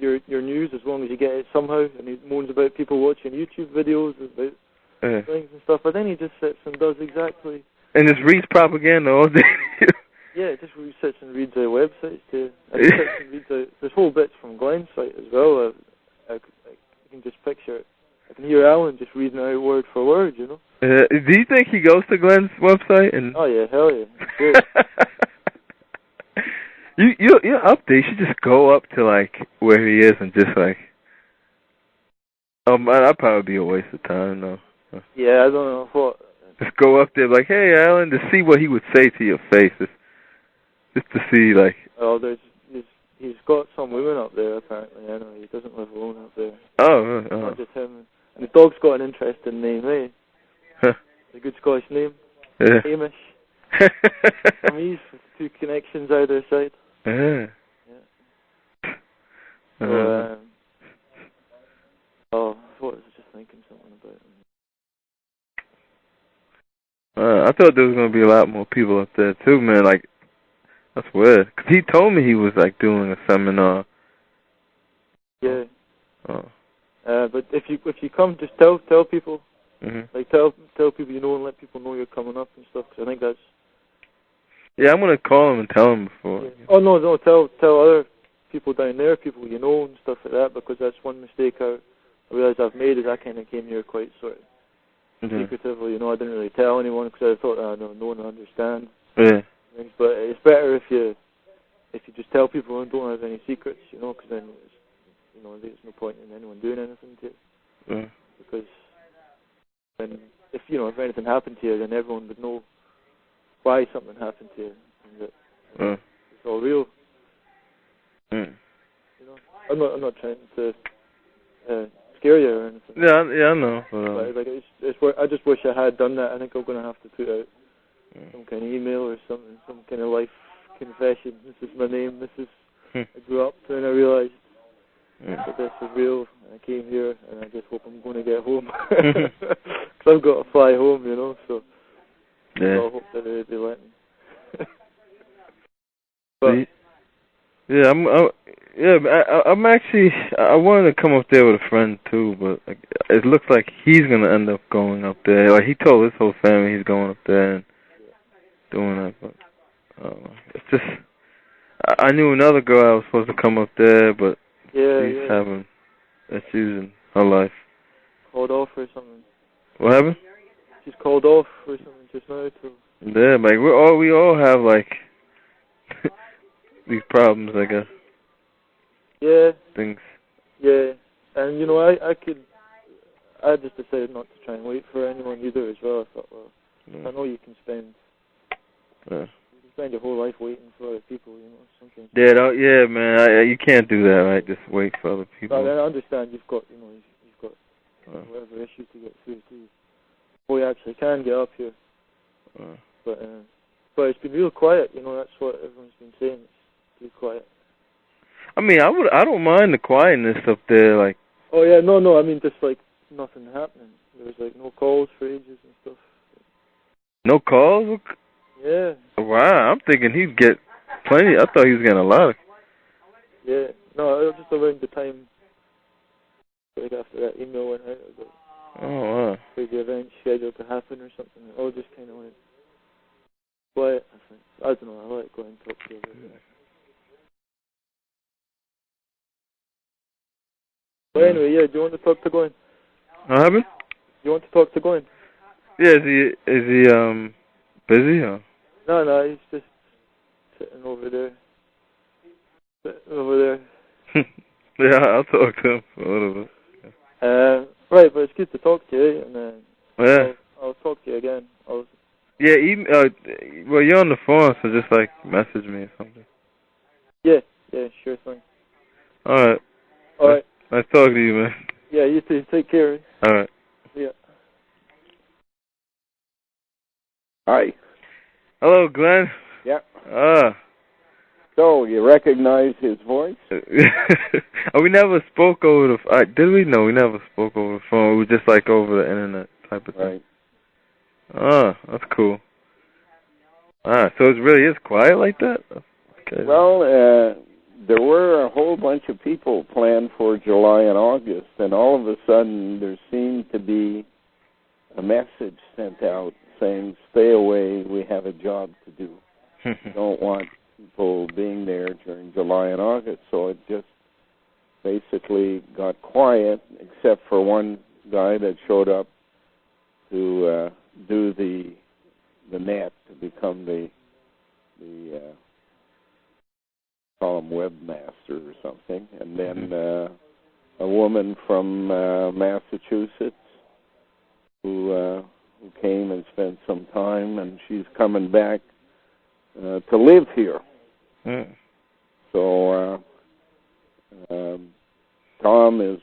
Speaker 3: your news as long as you get it somehow. And he moans about people watching YouTube videos about things and stuff. But then he just sits and does exactly. And
Speaker 2: just reads propaganda all day.
Speaker 3: Yeah, just sits and reads their websites too. And he sits and reads there's whole bits from Glen's site as well. I can just picture it. I can hear Alan just reading out word for word, you know.
Speaker 2: Do you think he goes to Glen's website?
Speaker 3: Oh yeah, hell yeah.
Speaker 2: You're up there. You should just go up to like where he is and just like. Oh man, that'd probably be a waste of time though.
Speaker 3: Yeah, I don't know what.
Speaker 2: Just go up there like, hey Alan, to see what he would say to your face. Just to see like.
Speaker 3: Oh, he's got some women up there apparently. I know he doesn't live alone up there.
Speaker 2: Oh.
Speaker 3: Not just him. And the dog's got an interesting name, eh?
Speaker 2: Huh.
Speaker 3: A good Scottish name.
Speaker 2: Yeah.
Speaker 3: Hamish. Hamish with 2 connections either side.
Speaker 2: Yeah.
Speaker 3: What was I just thinking something about him?
Speaker 2: I thought there was gonna be a lot more people up there too, man. Like, that's weird. 'Cause he told me he was like doing a seminar.
Speaker 3: Yeah.
Speaker 2: Oh.
Speaker 3: But if you come, just tell people.
Speaker 2: Mhm.
Speaker 3: Like tell people you know and let people know you're coming up and stuff. Cause I think that's.
Speaker 2: Yeah, I'm gonna call him and tell him before.
Speaker 3: Yeah. Oh no! Tell other people down there, people you know and stuff like that. Because that's one mistake I realized I've made is I kind of came here quite sort of. Secretively, you know, I didn't really tell anyone because I thought, no one will understand.
Speaker 2: Yeah.
Speaker 3: Things. But it's better if you just tell people and don't have any secrets, you know, because then there's no point in anyone doing anything to you.
Speaker 2: Yeah.
Speaker 3: Because then, if anything happened to you, then everyone would know why something happened to you, and that it's all real.
Speaker 2: Mm.
Speaker 3: You know, I'm not trying to scare you or anything.
Speaker 2: Yeah, I know.
Speaker 3: I just wish I had done that. I think I'm going to have to put out some kind of email or something, some kind of life confession. This is my name. This is I grew up and I realized that this is real. And I came here and I just hope I'm going to get home because I've got to fly home, you know. So I hope that they let me. But
Speaker 2: I'm actually. I wanted to come up there with a friend too, but it looks like he's gonna end up going up there. Like he told his whole family he's going up there and doing that. But it's just, I knew another girl that was supposed to come up there, but she's
Speaker 3: Yeah.
Speaker 2: having issues in her life.
Speaker 3: Called off or something.
Speaker 2: What happened?
Speaker 3: She's called off or something just now. So.
Speaker 2: Yeah, like we all have like these problems, I guess.
Speaker 3: Yeah.
Speaker 2: Things.
Speaker 3: Yeah. And I just decided not to try and wait for anyone either as well. I thought, well, I know you can spend your whole life waiting for other people, something.
Speaker 2: Yeah, man, you can't do that, right? Just wait for other people.
Speaker 3: But I understand you've got whatever issue to get through to before you actually can get up here. But it's been real quiet, that's what everyone's been saying. It's too quiet.
Speaker 2: I mean, I don't mind the quietness up there, like.
Speaker 3: Oh yeah, no, I mean just like nothing happening. There was like no calls for ages and stuff.
Speaker 2: No calls?
Speaker 3: Yeah.
Speaker 2: Wow, I'm thinking he'd get plenty. I thought he was getting a lot of.
Speaker 3: Yeah. No, it was just around the time, like after that email went out about
Speaker 2: wow.
Speaker 3: the event scheduled to happen or something. It all just kind of went quiet, I think. I don't know, I like going and talk to you about that. But anyway, yeah, do you want to talk to Glen?
Speaker 2: What happened?
Speaker 3: Do you want to talk to Glen?
Speaker 2: Yeah, is he busy or?
Speaker 3: No, he's just sitting over there.
Speaker 2: Yeah, I'll talk to him for a little bit.
Speaker 3: Right, but it's good to talk to you, and
Speaker 2: yeah.
Speaker 3: I'll talk to you again.
Speaker 2: Yeah, well, you're on the phone, so just like message me or something.
Speaker 3: Yeah, sure thing.
Speaker 2: All right. Nice talking to you, man.
Speaker 3: Yeah, you too. Take care.
Speaker 2: All right.
Speaker 3: Yeah.
Speaker 1: Hi.
Speaker 2: Hello, Glenn.
Speaker 1: Yeah.
Speaker 2: So,
Speaker 1: you recognize his voice?
Speaker 2: We never spoke over the did we? No, we never spoke over the phone. We were just like over the internet type of thing.
Speaker 1: Right.
Speaker 2: That's cool. So it really is quiet like that? Okay.
Speaker 1: Well, there were a whole bunch of people planned for July and August, and all of a sudden there seemed to be a message sent out saying, stay away, we have a job to do. We don't want people being there during July and August, so it just basically got quiet, except for one guy that showed up to do the net, to become the call him webmaster or something, and then a woman from Massachusetts who came and spent some time, and she's coming back to live here. So Tom is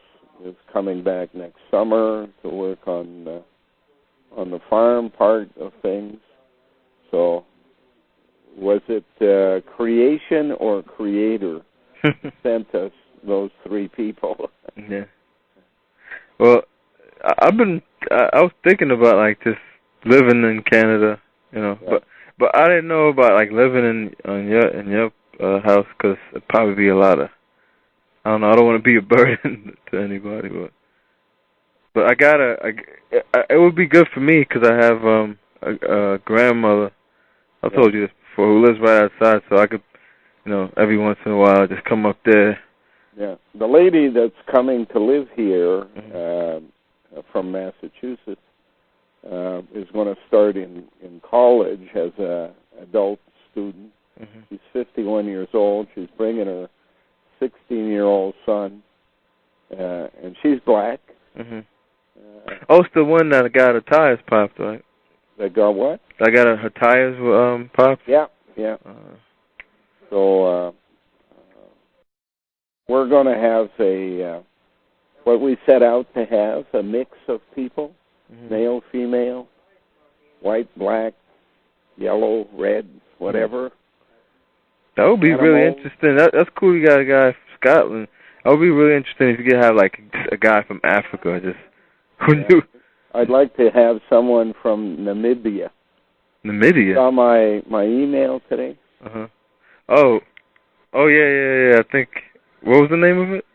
Speaker 1: coming back next summer to work on the farm part of things. So was it creation or creator sent us those three people?
Speaker 2: Yeah. Well, I was thinking about like just living in Canada, yeah. But I didn't know about like living in your house, because it'd probably be a lot of, I don't know, I don't want to be a burden to anybody, but it would be good for me because I have a grandmother, I told you this before, who lives right outside, so I could, every once in a while just come up there.
Speaker 1: Yeah, the lady that's coming to live here from Massachusetts is going to start in college as a adult student. She's 51 years old. She's bringing her 16-year-old son, and she's black.
Speaker 2: It's the one that got her tires popped, right?
Speaker 1: That got what?
Speaker 2: I got her tires popped?
Speaker 1: Yeah. So we're going to have what we set out to have, a mix of people, male, female, white, black, yellow, red, whatever.
Speaker 2: That would be really interesting. That's cool. You got a guy from Scotland. That would be really interesting if you could have like a guy from Africa. Who knew?
Speaker 1: I'd like to have someone from Namibia.
Speaker 2: Namibia?
Speaker 1: Saw my email today.
Speaker 2: Oh yeah. I think, what was the name of it?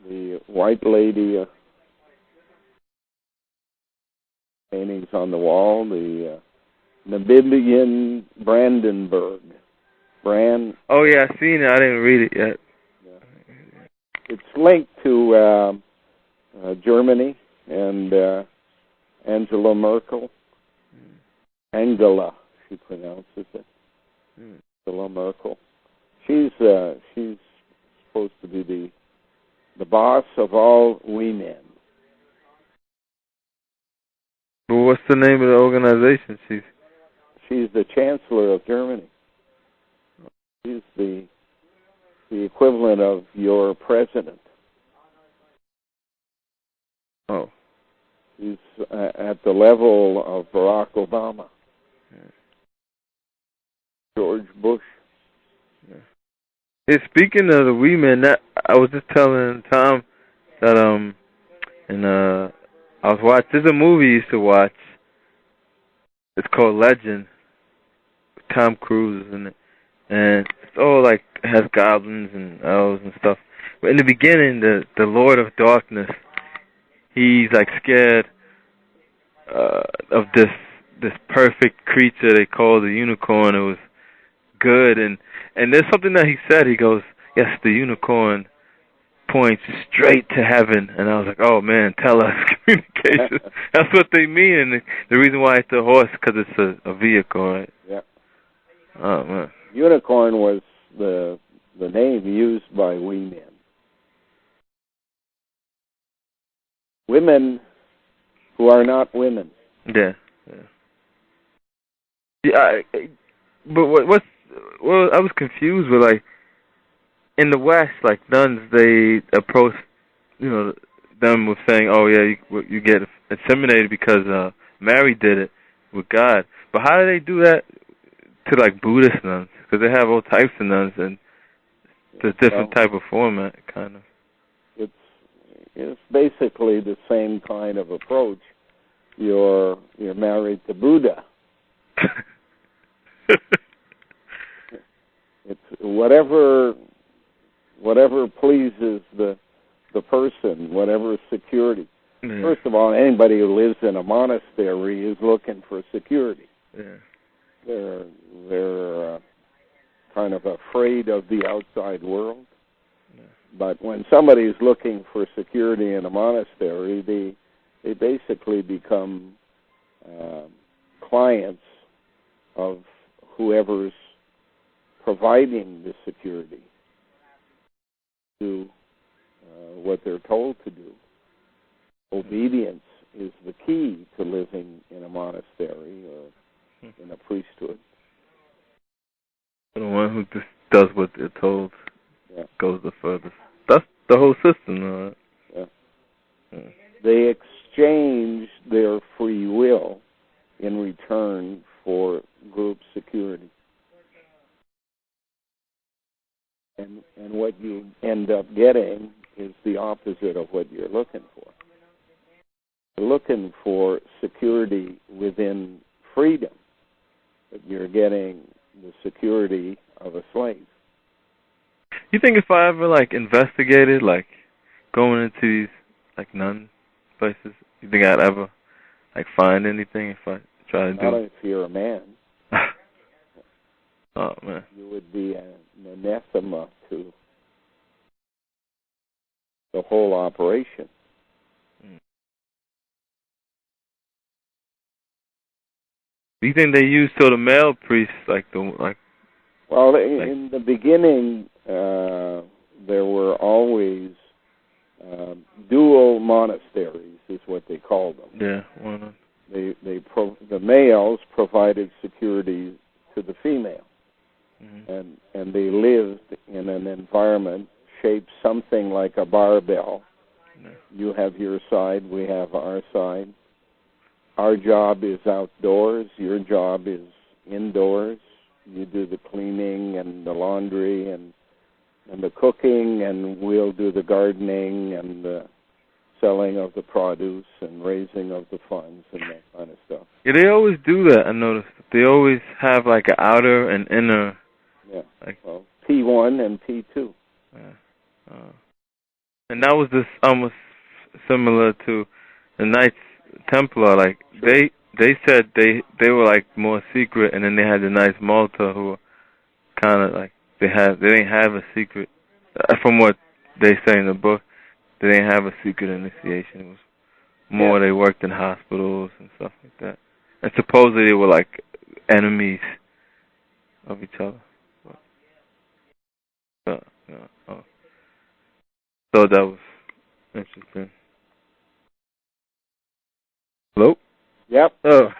Speaker 1: The white lady paintings on the wall. The Namibian Brandenburg Brand.
Speaker 2: Oh yeah, I seen it. I didn't read it yet.
Speaker 1: Yeah. It's linked to Germany and Angela Merkel. Angela, she pronounces it. Angela Merkel. She's supposed to be the boss of all we men.
Speaker 2: Well, what's the name of the organization?
Speaker 1: She's the Chancellor of Germany. She's the equivalent of your president.
Speaker 2: Oh.
Speaker 1: She's at the level of Barack Obama. George Bush.
Speaker 2: Hey, speaking of the wee men, that I was just telling Tom that I was watching. There's a movie I used to watch. It's called Legend. Tom Cruise is in it, and it's all like has goblins and elves and stuff. But in the beginning, the Lord of Darkness, he's like scared of this perfect creature they call the unicorn. It was good, and there's something that he said. He goes, "Yes, the unicorn points straight to heaven." And I was like, "Oh man, tell us communication." That's what they mean, and the reason why it's a horse because it's a vehicle, right?
Speaker 1: Yeah.
Speaker 2: Oh man.
Speaker 1: Unicorn was the name used by we men. Women who are not women.
Speaker 2: Yeah. But well, I was confused with, like, in the West, like, nuns, they approach, them with saying, oh, yeah, you get inseminated because Mary did it with God. But how do they do that to, like, Buddhist nuns? Because they have all types of nuns, and it's a different type of format, kind of.
Speaker 1: It's basically the same kind of approach. You're married to Buddha. It's whatever pleases the person, whatever security. Yeah. First of all, anybody who lives in a monastery is looking for security. Yeah. They're kind of afraid of the outside world. Yeah. But when somebody is looking for security in a monastery, they basically become clients of whoever's providing the security, do what they're told to do. Obedience is the key to living in a monastery or in a priesthood.
Speaker 2: The one who just does what they're told goes the furthest. That's the whole system, right?
Speaker 1: Yeah. They exchange their free will in return for group security. And what you end up getting is the opposite of what you're looking for. You're looking for security within freedom, but you're getting the security of a slave.
Speaker 2: You think if I ever, like, investigated, like, going into these, like, nun places, you think I'd ever, like, find anything if I try to do it?
Speaker 1: Not if you're a man.
Speaker 2: Oh, man.
Speaker 1: You would be an anathema to the whole operation.
Speaker 2: Do you think they used the male priests,
Speaker 1: Well, in the beginning, there were always dual monasteries, is what they called them.
Speaker 2: Yeah, why not?
Speaker 1: The males provided security to the female, and they lived in an environment shaped something like a barbell. Yeah. You have your side, we have our side. Our job is outdoors, your job is indoors. You do the cleaning and the laundry and the cooking, and we'll do the gardening and the selling of the produce and raising of the funds and that kind of stuff.
Speaker 2: Yeah, they always do that, I noticed. They always have, like, an outer and inner.
Speaker 1: Yeah, well, P1 and P2.
Speaker 2: Yeah. And that was this almost similar to the Knights Templar. Like, sure. They said they were, like, more secret, and then they had the Knights Malta who were kind of like they didn't have a secret. From what they say in the book, they didn't have a secret initiation. It was more they worked in hospitals and stuff like that. And supposedly they were like enemies of each other. So that was interesting. Hello?
Speaker 1: Yep.
Speaker 2: Oh.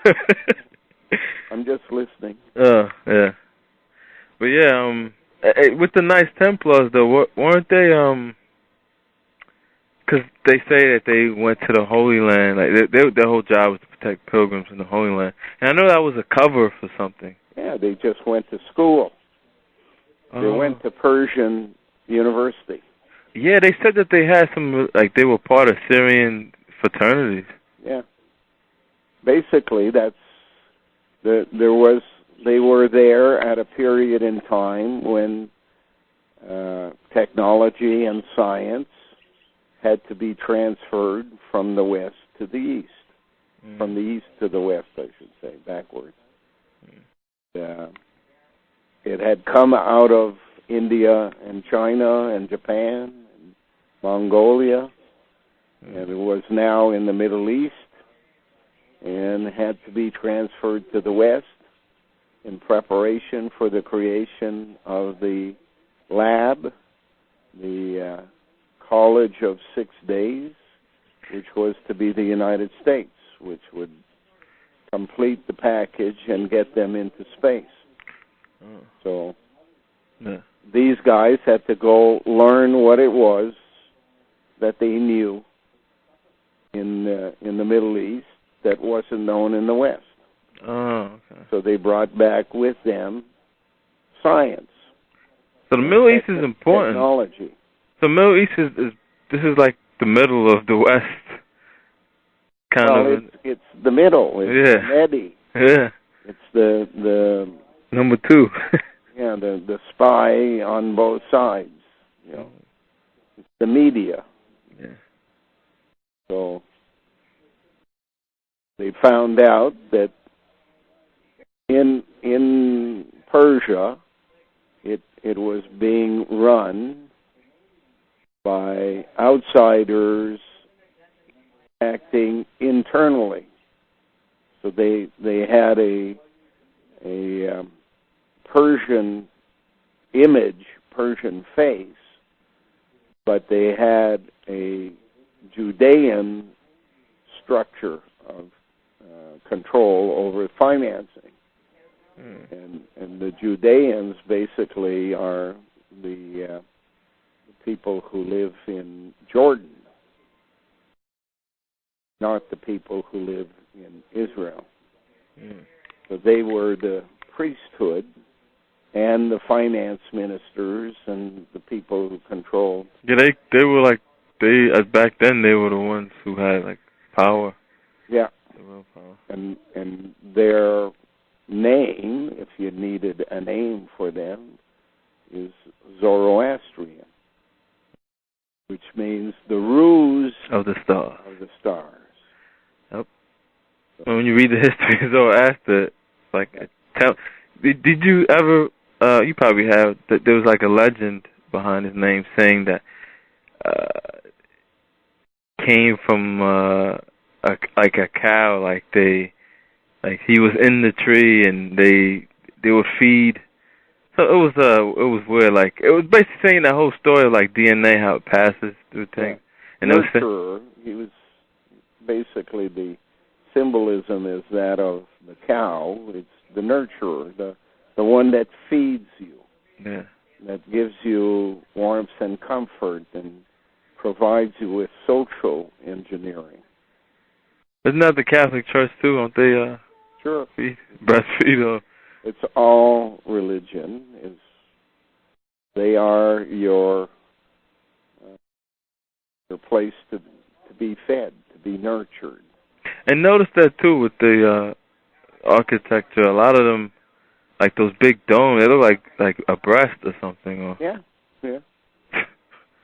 Speaker 1: I'm just listening.
Speaker 2: Oh, yeah. But yeah, with the Knights Templars though, weren't they, because they say that they went to the Holy Land, like their whole job was to protect pilgrims in the Holy Land. And I know that was a cover for something.
Speaker 1: Yeah, they just went to school.
Speaker 2: Oh.
Speaker 1: They went to Persian University.
Speaker 2: Yeah, they said that they had some, like they were part of Syrian fraternities.
Speaker 1: Yeah. Basically, they were there at a period in time when technology and science had to be transferred from the west to the east. From the east to the west, I should say, backwards. It had come out of India and China and Japan and Mongolia, and it was now in the Middle East and had to be transferred to the west in preparation for the creation of the lab, the College of 6 Days, which was to be the United States, which would complete the package and get them into space. So these guys had to go learn what it was that they knew in the Middle East that wasn't known in the West.
Speaker 2: Oh, okay.
Speaker 1: So they brought back with them science.
Speaker 2: So the Middle East is important.
Speaker 1: Technology.
Speaker 2: So the Middle East this is like the middle of the West.
Speaker 1: It's the middle. It's Medi.
Speaker 2: Yeah.
Speaker 1: It's the
Speaker 2: number 2.
Speaker 1: Yeah, the spy on both sides. You know, it's the media.
Speaker 2: Yeah.
Speaker 1: So they found out that in Persia, it was being run by outsiders acting internally. So they had a Persian image, Persian face, but they had a Judean structure of control over financing. And the Judeans basically are the people who live in Jordan, not the people who live in Israel. So they were the priesthood and the finance ministers and the people who controlled.
Speaker 2: Yeah, they were like back then they were the ones who had like power.
Speaker 1: Yeah.
Speaker 2: The real power.
Speaker 1: And their name, if you needed a name for them, is Zoroastrian, which means the ruse
Speaker 2: of the stars. Yep. So when you read the history of Zoroaster, like did you ever? You probably have. That there was like a legend behind his name saying that came from like a cow, like he was in the tree and they would feed. So it was weird. Like it was basically saying that whole story of like DNA, how it passes through things. And
Speaker 1: nurturer. He was basically the symbolism is that of the cow. It's the nurturer, the one that feeds you, that gives you warmth and comfort and provides you with social engineering.
Speaker 2: Isn't that the Catholic Church too? Don't they?
Speaker 1: Sure.
Speaker 2: Breastfeed or?
Speaker 1: It's all religion. They are your place to be fed, to be nurtured.
Speaker 2: And notice that too with the architecture. A lot of them, like those big domes, they look like a breast or something. Or
Speaker 1: yeah.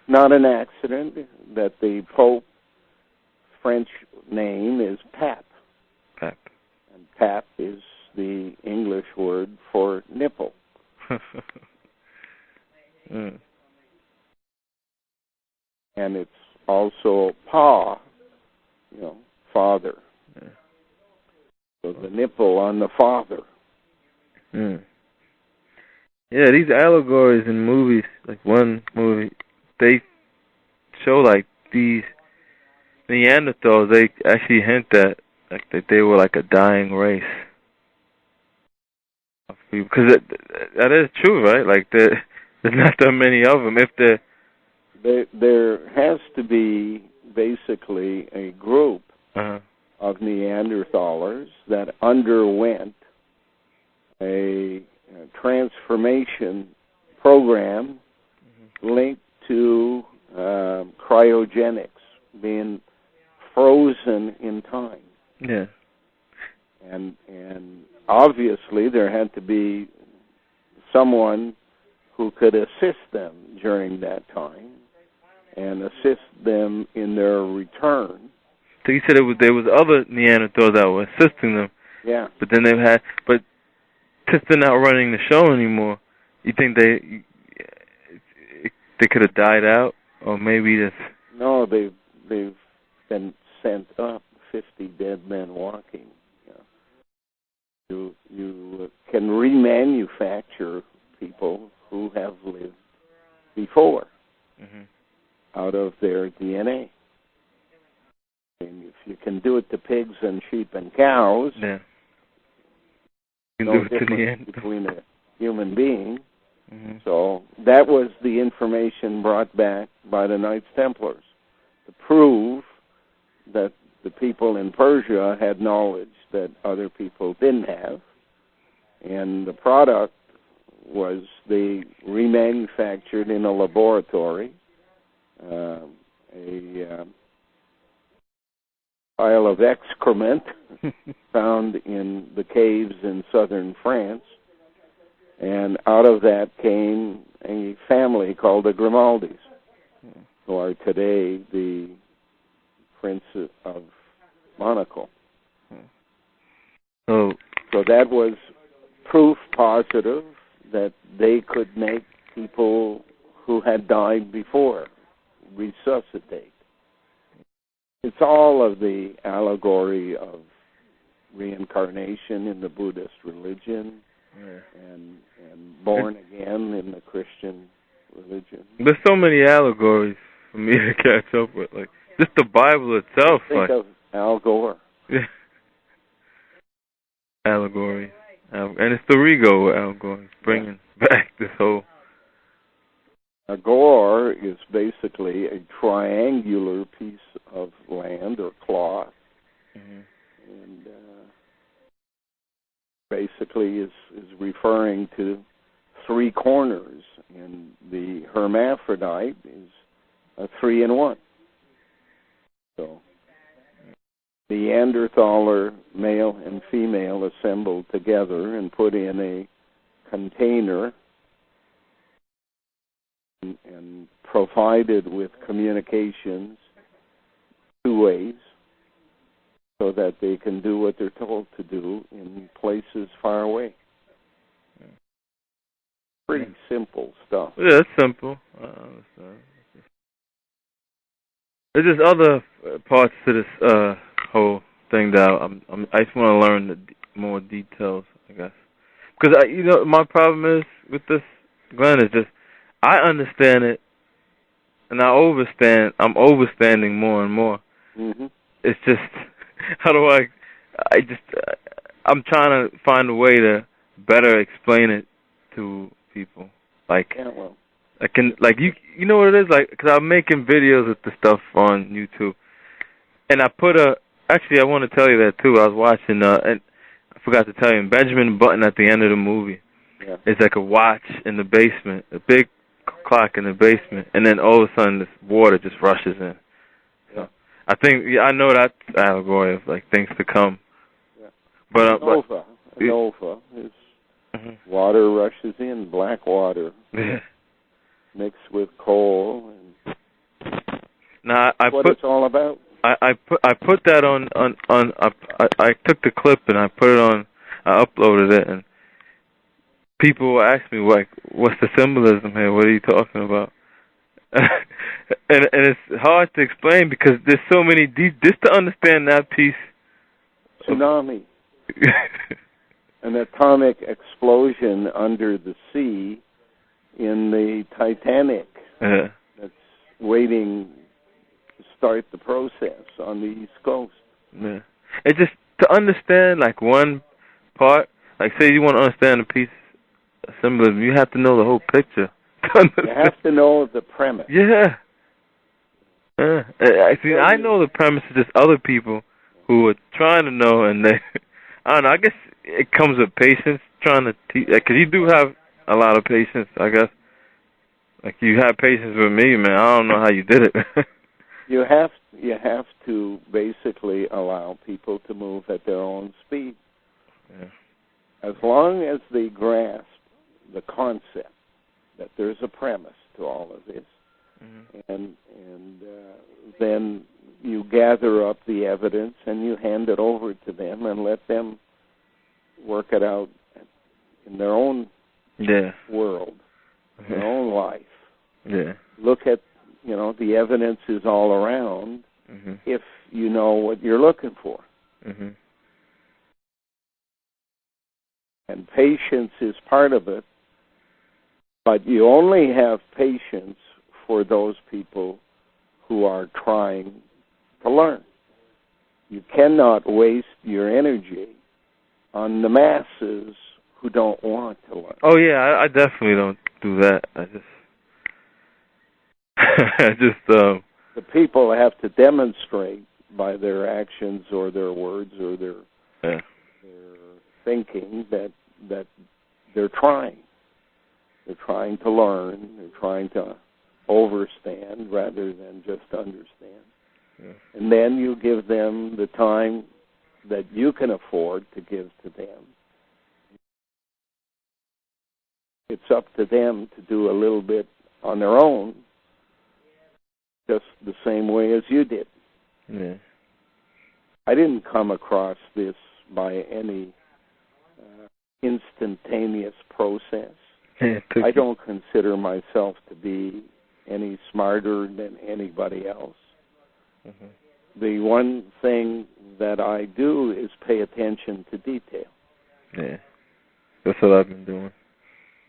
Speaker 1: Not an accident that the Pope's French name is Pape. And Pape is the English word for nipple.
Speaker 2: Mm. Yeah, these allegories in movies, like one movie, they show like these Neanderthals. They actually hint that like that they were like a dying race. Because that is true, right? Like there's not that many of them. If
Speaker 1: there has to be basically a group of Neanderthalers that underwent a transformation program linked to cryogenics, being frozen in time.
Speaker 2: Yeah.
Speaker 1: And obviously there had to be someone who could assist them during that time and assist them in their return.
Speaker 2: So you said there was other Neanderthals that were assisting them.
Speaker 1: Yeah.
Speaker 2: But then since they're not running the show anymore, you think they could have died out, or maybe just...
Speaker 1: No, they've been sent up. 50 dead men walking. You can remanufacture people who have lived before out of their DNA. And if you can do it to pigs and sheep and cows,
Speaker 2: yeah. You can
Speaker 1: no
Speaker 2: do it to
Speaker 1: difference
Speaker 2: the end.
Speaker 1: between a human being. So that was the information brought back by the Knights Templars to prove that the people in Persia had knowledge that other people didn't have, and the product was they remanufactured in a laboratory a pile of excrement found in the caves in southern France, and out of that came a family called the Grimaldis, who are today the Prince of Monaco.
Speaker 2: So
Speaker 1: that was proof positive that they could make people who had died before resuscitate. It's all of the allegory of reincarnation in the Buddhist religion and born again in the Christian religion.
Speaker 2: There's so many allegories for me to catch up with. Like just the Bible itself.
Speaker 1: Think of Al Gore.
Speaker 2: Yeah. Allegory. And it's the Rigo allegory, bringing back this whole...
Speaker 1: A gore is basically a triangular piece of land or cloth, and basically is referring to three corners, and the hermaphrodite is a 3-in-1. So the Neanderthaler male and female assembled together and put in a container and provided with communications 2 ways so that they can do what they're told to do in places far away. Pretty simple stuff.
Speaker 2: Yeah, it's simple. There's just other parts to this whole thing that I just want to learn more details, I guess. Because, my problem is with this, Glen, is just I understand it, and I'm overstanding more and more. It's just, how do I'm trying to find a way to better explain it to people. Like, I can, like, you know what it is? Like, because I'm making videos with the stuff on YouTube, and I actually, I want to tell you that, too. I was watching, and I forgot to tell you, Benjamin Button at the end of the movie, it's like a watch in the basement, a big clock in the basement, and then all of a sudden this water just rushes in. So I think, I know that's allegory of, like, things to come. But
Speaker 1: Nova is water rushes in, black water. Mixed with coal, and that's what it's all about.
Speaker 2: I put that on I took the clip and I put it on. I uploaded it, and people ask me, like, what's the symbolism here? What are you talking about? and it's hard to explain because there's so many just to understand that piece.
Speaker 1: Tsunami. an atomic explosion under the sea in the Titanic that's waiting to start the process on the East Coast.
Speaker 2: Yeah. It's just to understand, like, one part, like, say you want to understand a piece of symbolism, you have to know the whole picture.
Speaker 1: You have to know the premise.
Speaker 2: Yeah. I know the premise is just other people who are trying to know, and they, I don't know, I guess it comes with patience, trying to teach, because you do have a lot of patience, I guess. Like, you have patience with me, man. I don't know how you did it.
Speaker 1: You have to basically allow people to move at their own speed.
Speaker 2: Yeah.
Speaker 1: As long as they grasp the concept that there's a premise to all of this, and then you gather up the evidence and you hand it over to them and let them work it out in their own world, their own life.
Speaker 2: Yeah.
Speaker 1: Look at, the evidence is all around if you know what you're looking for. And patience is part of it, but you only have patience for those people who are trying to learn. You cannot waste your energy on the masses who don't want to learn.
Speaker 2: Oh, yeah, I definitely don't do that.
Speaker 1: The people have to demonstrate by their actions or their words or their thinking that they're trying. They're trying to learn. They're trying to overstand rather than just understand. Yeah. And then you give them the time that you can afford to give to them. It's up to them to do a little bit on their own, just the same way as you did.
Speaker 2: Yeah.
Speaker 1: I didn't come across this by any instantaneous process. I don't consider myself to be any smarter than anybody else. The one thing that I do is pay attention to detail.
Speaker 2: Yeah. That's what I've been doing.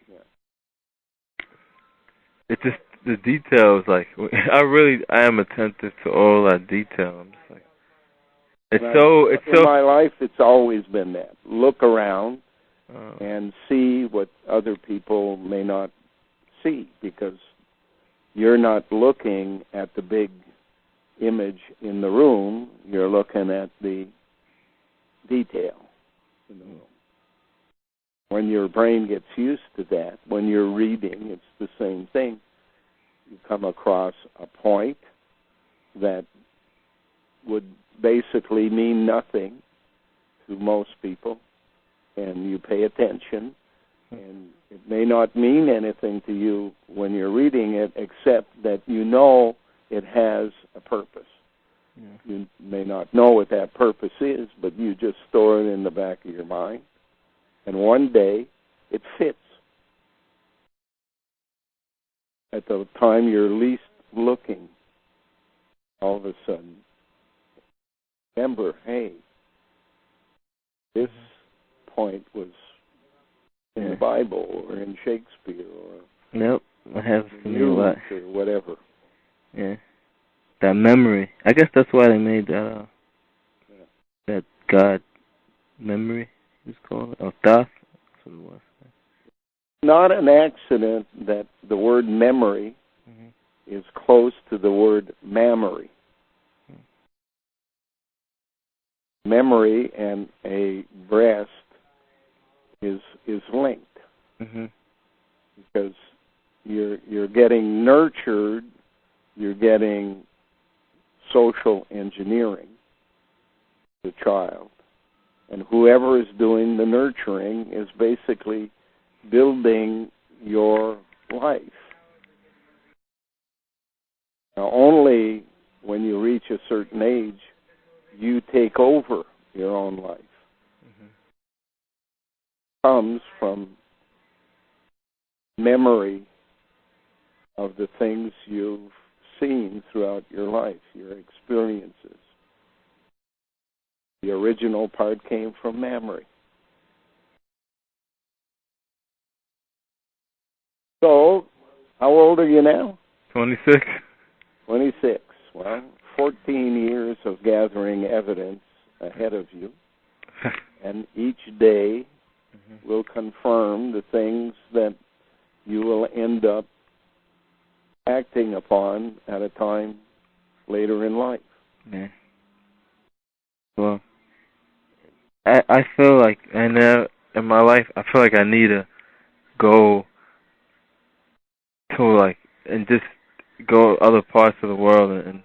Speaker 2: Yeah. It's just the details, like, I am attentive to all that detail. I'm just like, in
Speaker 1: my life, it's always been that. Look around and see what other people may not see, because you're not looking at the big image in the room, you're looking at the detail in the room. When your brain gets used to that, when you're reading, it's the same thing. You come across a point that would basically mean nothing to most people, and you pay attention, and it may not mean anything to you when you're reading it, except that you know it has a purpose. Yeah. You may not know what that purpose is, but you just store it in the back of your mind, and one day it fits. At the time you're least looking, all of a sudden, remember, hey, this point was in the Bible or in Shakespeare or
Speaker 2: I have
Speaker 1: or whatever.
Speaker 2: Yeah, that memory. I guess that's why they made that that God memory. It's called Thoth. That's what it was.
Speaker 1: Not an accident that the word memory is close to the word mammary. Memory and a breast is linked because you're getting nurtured, you're getting social engineering the child, and whoever is doing the nurturing is basically building your life. Now, only when you reach a certain age you take over your own life. Comes from memory of the things you've seen throughout your life, your experiences. The original part came from memory. How old are you now?
Speaker 2: 26.
Speaker 1: 26. Well, 14 years of gathering evidence ahead of you. And each day will confirm the things that you will end up acting upon at a time later in life.
Speaker 2: Yeah. Well, I feel like, and in my life, I feel like I need to go to, like, and just go other parts of the world and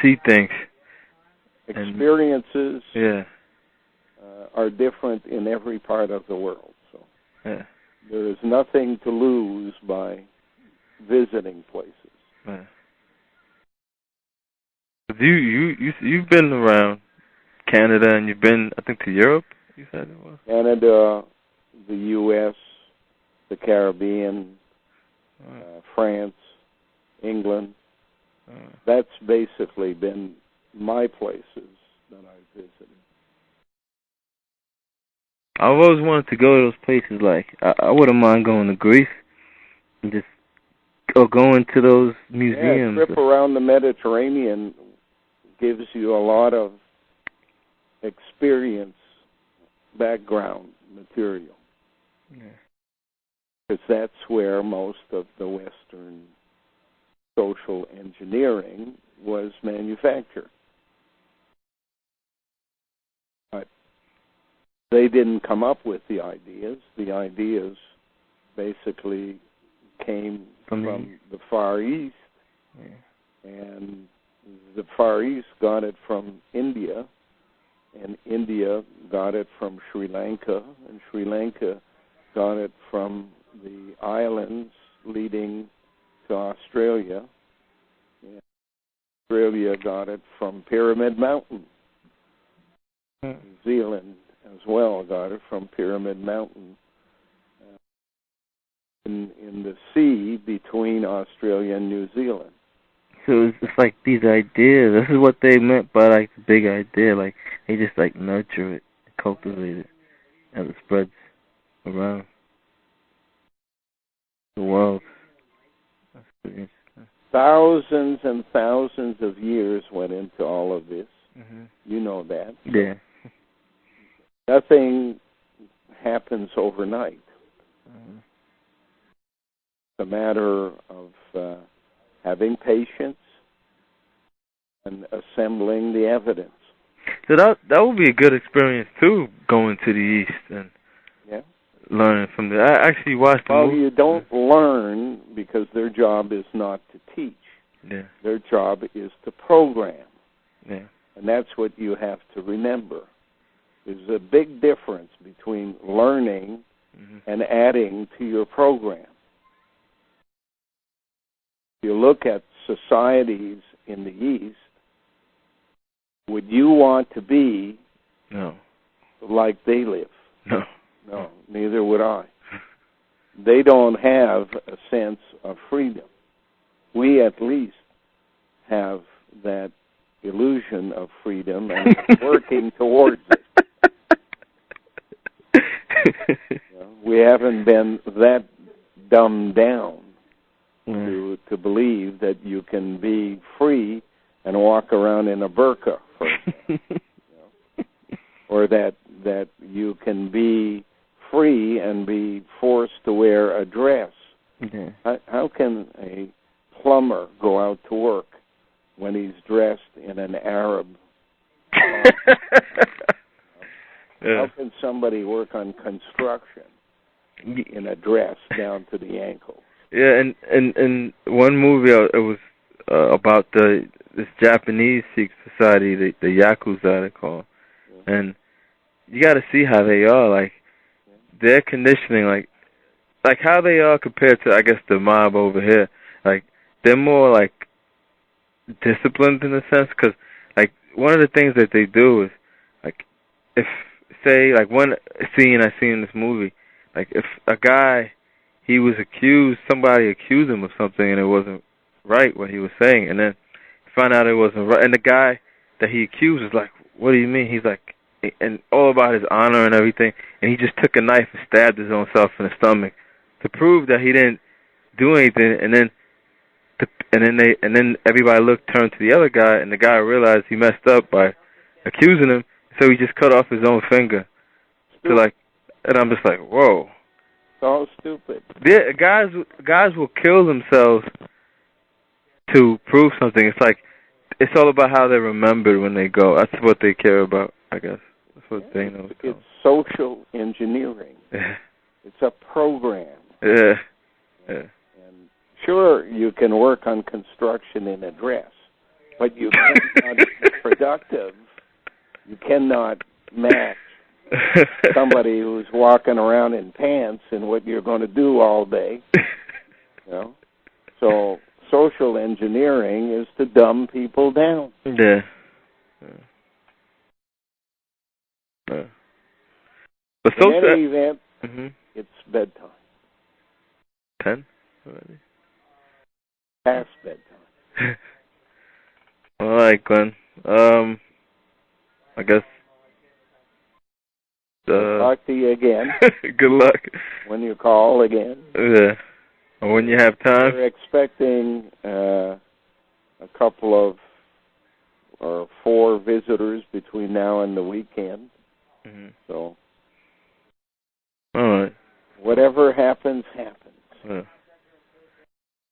Speaker 2: see things.
Speaker 1: Experiences
Speaker 2: and,
Speaker 1: are different in every part of the world. So
Speaker 2: yeah.
Speaker 1: There is nothing to lose by visiting places.
Speaker 2: Yeah. You've been around Canada, and you've been, I think, to Europe, you said it was?
Speaker 1: Canada, the U.S., the Caribbean, France, England. That's basically been my places that I've visited.
Speaker 2: I've always wanted to go to those places. Like, I wouldn't mind going to Greece and just going to those museums.
Speaker 1: Yeah, a trip around the Mediterranean gives you a lot of experience, background material.
Speaker 2: Yeah.
Speaker 1: Because that's where most of the Western social engineering was manufactured. But they didn't come up with the ideas. The ideas basically came from the Far East. Yeah. And the Far East got it from India, and India got it from Sri Lanka, and Sri Lanka got it from the islands leading to Australia. And Australia got it from Pyramid Mountain. New Zealand as well got it from Pyramid Mountain. In the sea between Australia and New Zealand.
Speaker 2: So it's like these ideas. This is what they meant by like the big idea. Like they just like nurture it, cultivate it, and it spreads around the world. That's pretty interesting.
Speaker 1: Thousands and thousands of years went into all of this.
Speaker 2: Mm-hmm.
Speaker 1: You know that.
Speaker 2: Yeah.
Speaker 1: Nothing happens overnight.
Speaker 2: Mm-hmm.
Speaker 1: It's a matter of having patience and assembling the evidence.
Speaker 2: So that would be a good experience too, going to the East and learning from there. I actually watched the movie.
Speaker 1: You don't learn because their job is not to teach.
Speaker 2: Yeah.
Speaker 1: Their job is to program.
Speaker 2: Yeah.
Speaker 1: And that's what you have to remember. There's a big difference between learning and adding to your program. If you look at societies in the East, would you want to be like they live?
Speaker 2: No.
Speaker 1: No, neither would I. They don't have a sense of freedom. We at least have that illusion of freedom and working towards it. We haven't been that dumbed down to believe that you can be free and walk around in a burqa, for example. Or that you can be free and be forced to wear a dress.
Speaker 2: Yeah.
Speaker 1: How can a plumber go out to work when he's dressed in an Arab? How can somebody work on construction in a dress down to the ankle?
Speaker 2: Yeah, and one movie it was about this Japanese Sikh society, the Yakuza they call, and you got to see how they are, like their conditioning, like how they are compared to, I guess, the mob over here. Like they're more like disciplined in a sense, because like one of the things that they do is like if say like one scene I seen in this movie, like if a guy somebody accused him of something and it wasn't right what he was saying, and then found out it wasn't right, and the guy that he accused was like, what do you mean? He's like, and all about his honor and everything, and he just took a knife and stabbed his own self in the stomach to prove that he didn't do anything, and then everybody turned to the other guy, and the guy realized he messed up by accusing him, so he just cut off his own finger. To like, and I'm just like, whoa.
Speaker 1: It's all stupid.
Speaker 2: Yeah, guys will kill themselves to prove something. It's like, it's all about how they're remembered when they go. That's what they care about, I guess. That's what they know.
Speaker 1: It's social engineering.
Speaker 2: Yeah.
Speaker 1: It's a program.
Speaker 2: Yeah. Yeah.
Speaker 1: And sure, you can work on construction in a dress, but you cannot be productive. You cannot match somebody who's walking around in pants and what you're going to do all day. You know? So social engineering is to dumb people down.
Speaker 2: Yeah. Yeah. But
Speaker 1: in any event, it's bedtime.
Speaker 2: 10 already?
Speaker 1: Past bedtime.
Speaker 2: All right, Glenn. I guess.
Speaker 1: Talk to you again.
Speaker 2: Good luck.
Speaker 1: When you call again.
Speaker 2: Yeah. Or when you have time.
Speaker 1: We're expecting a couple of or 4 visitors between now and the weekend. So.
Speaker 2: All right.
Speaker 1: Whatever happens, happens.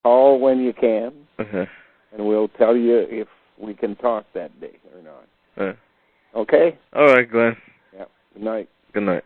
Speaker 1: Call when you can, and we'll tell you if we can talk that day or not. Okay?
Speaker 2: All right, Glenn.
Speaker 1: Yeah. Good night.
Speaker 2: Good night.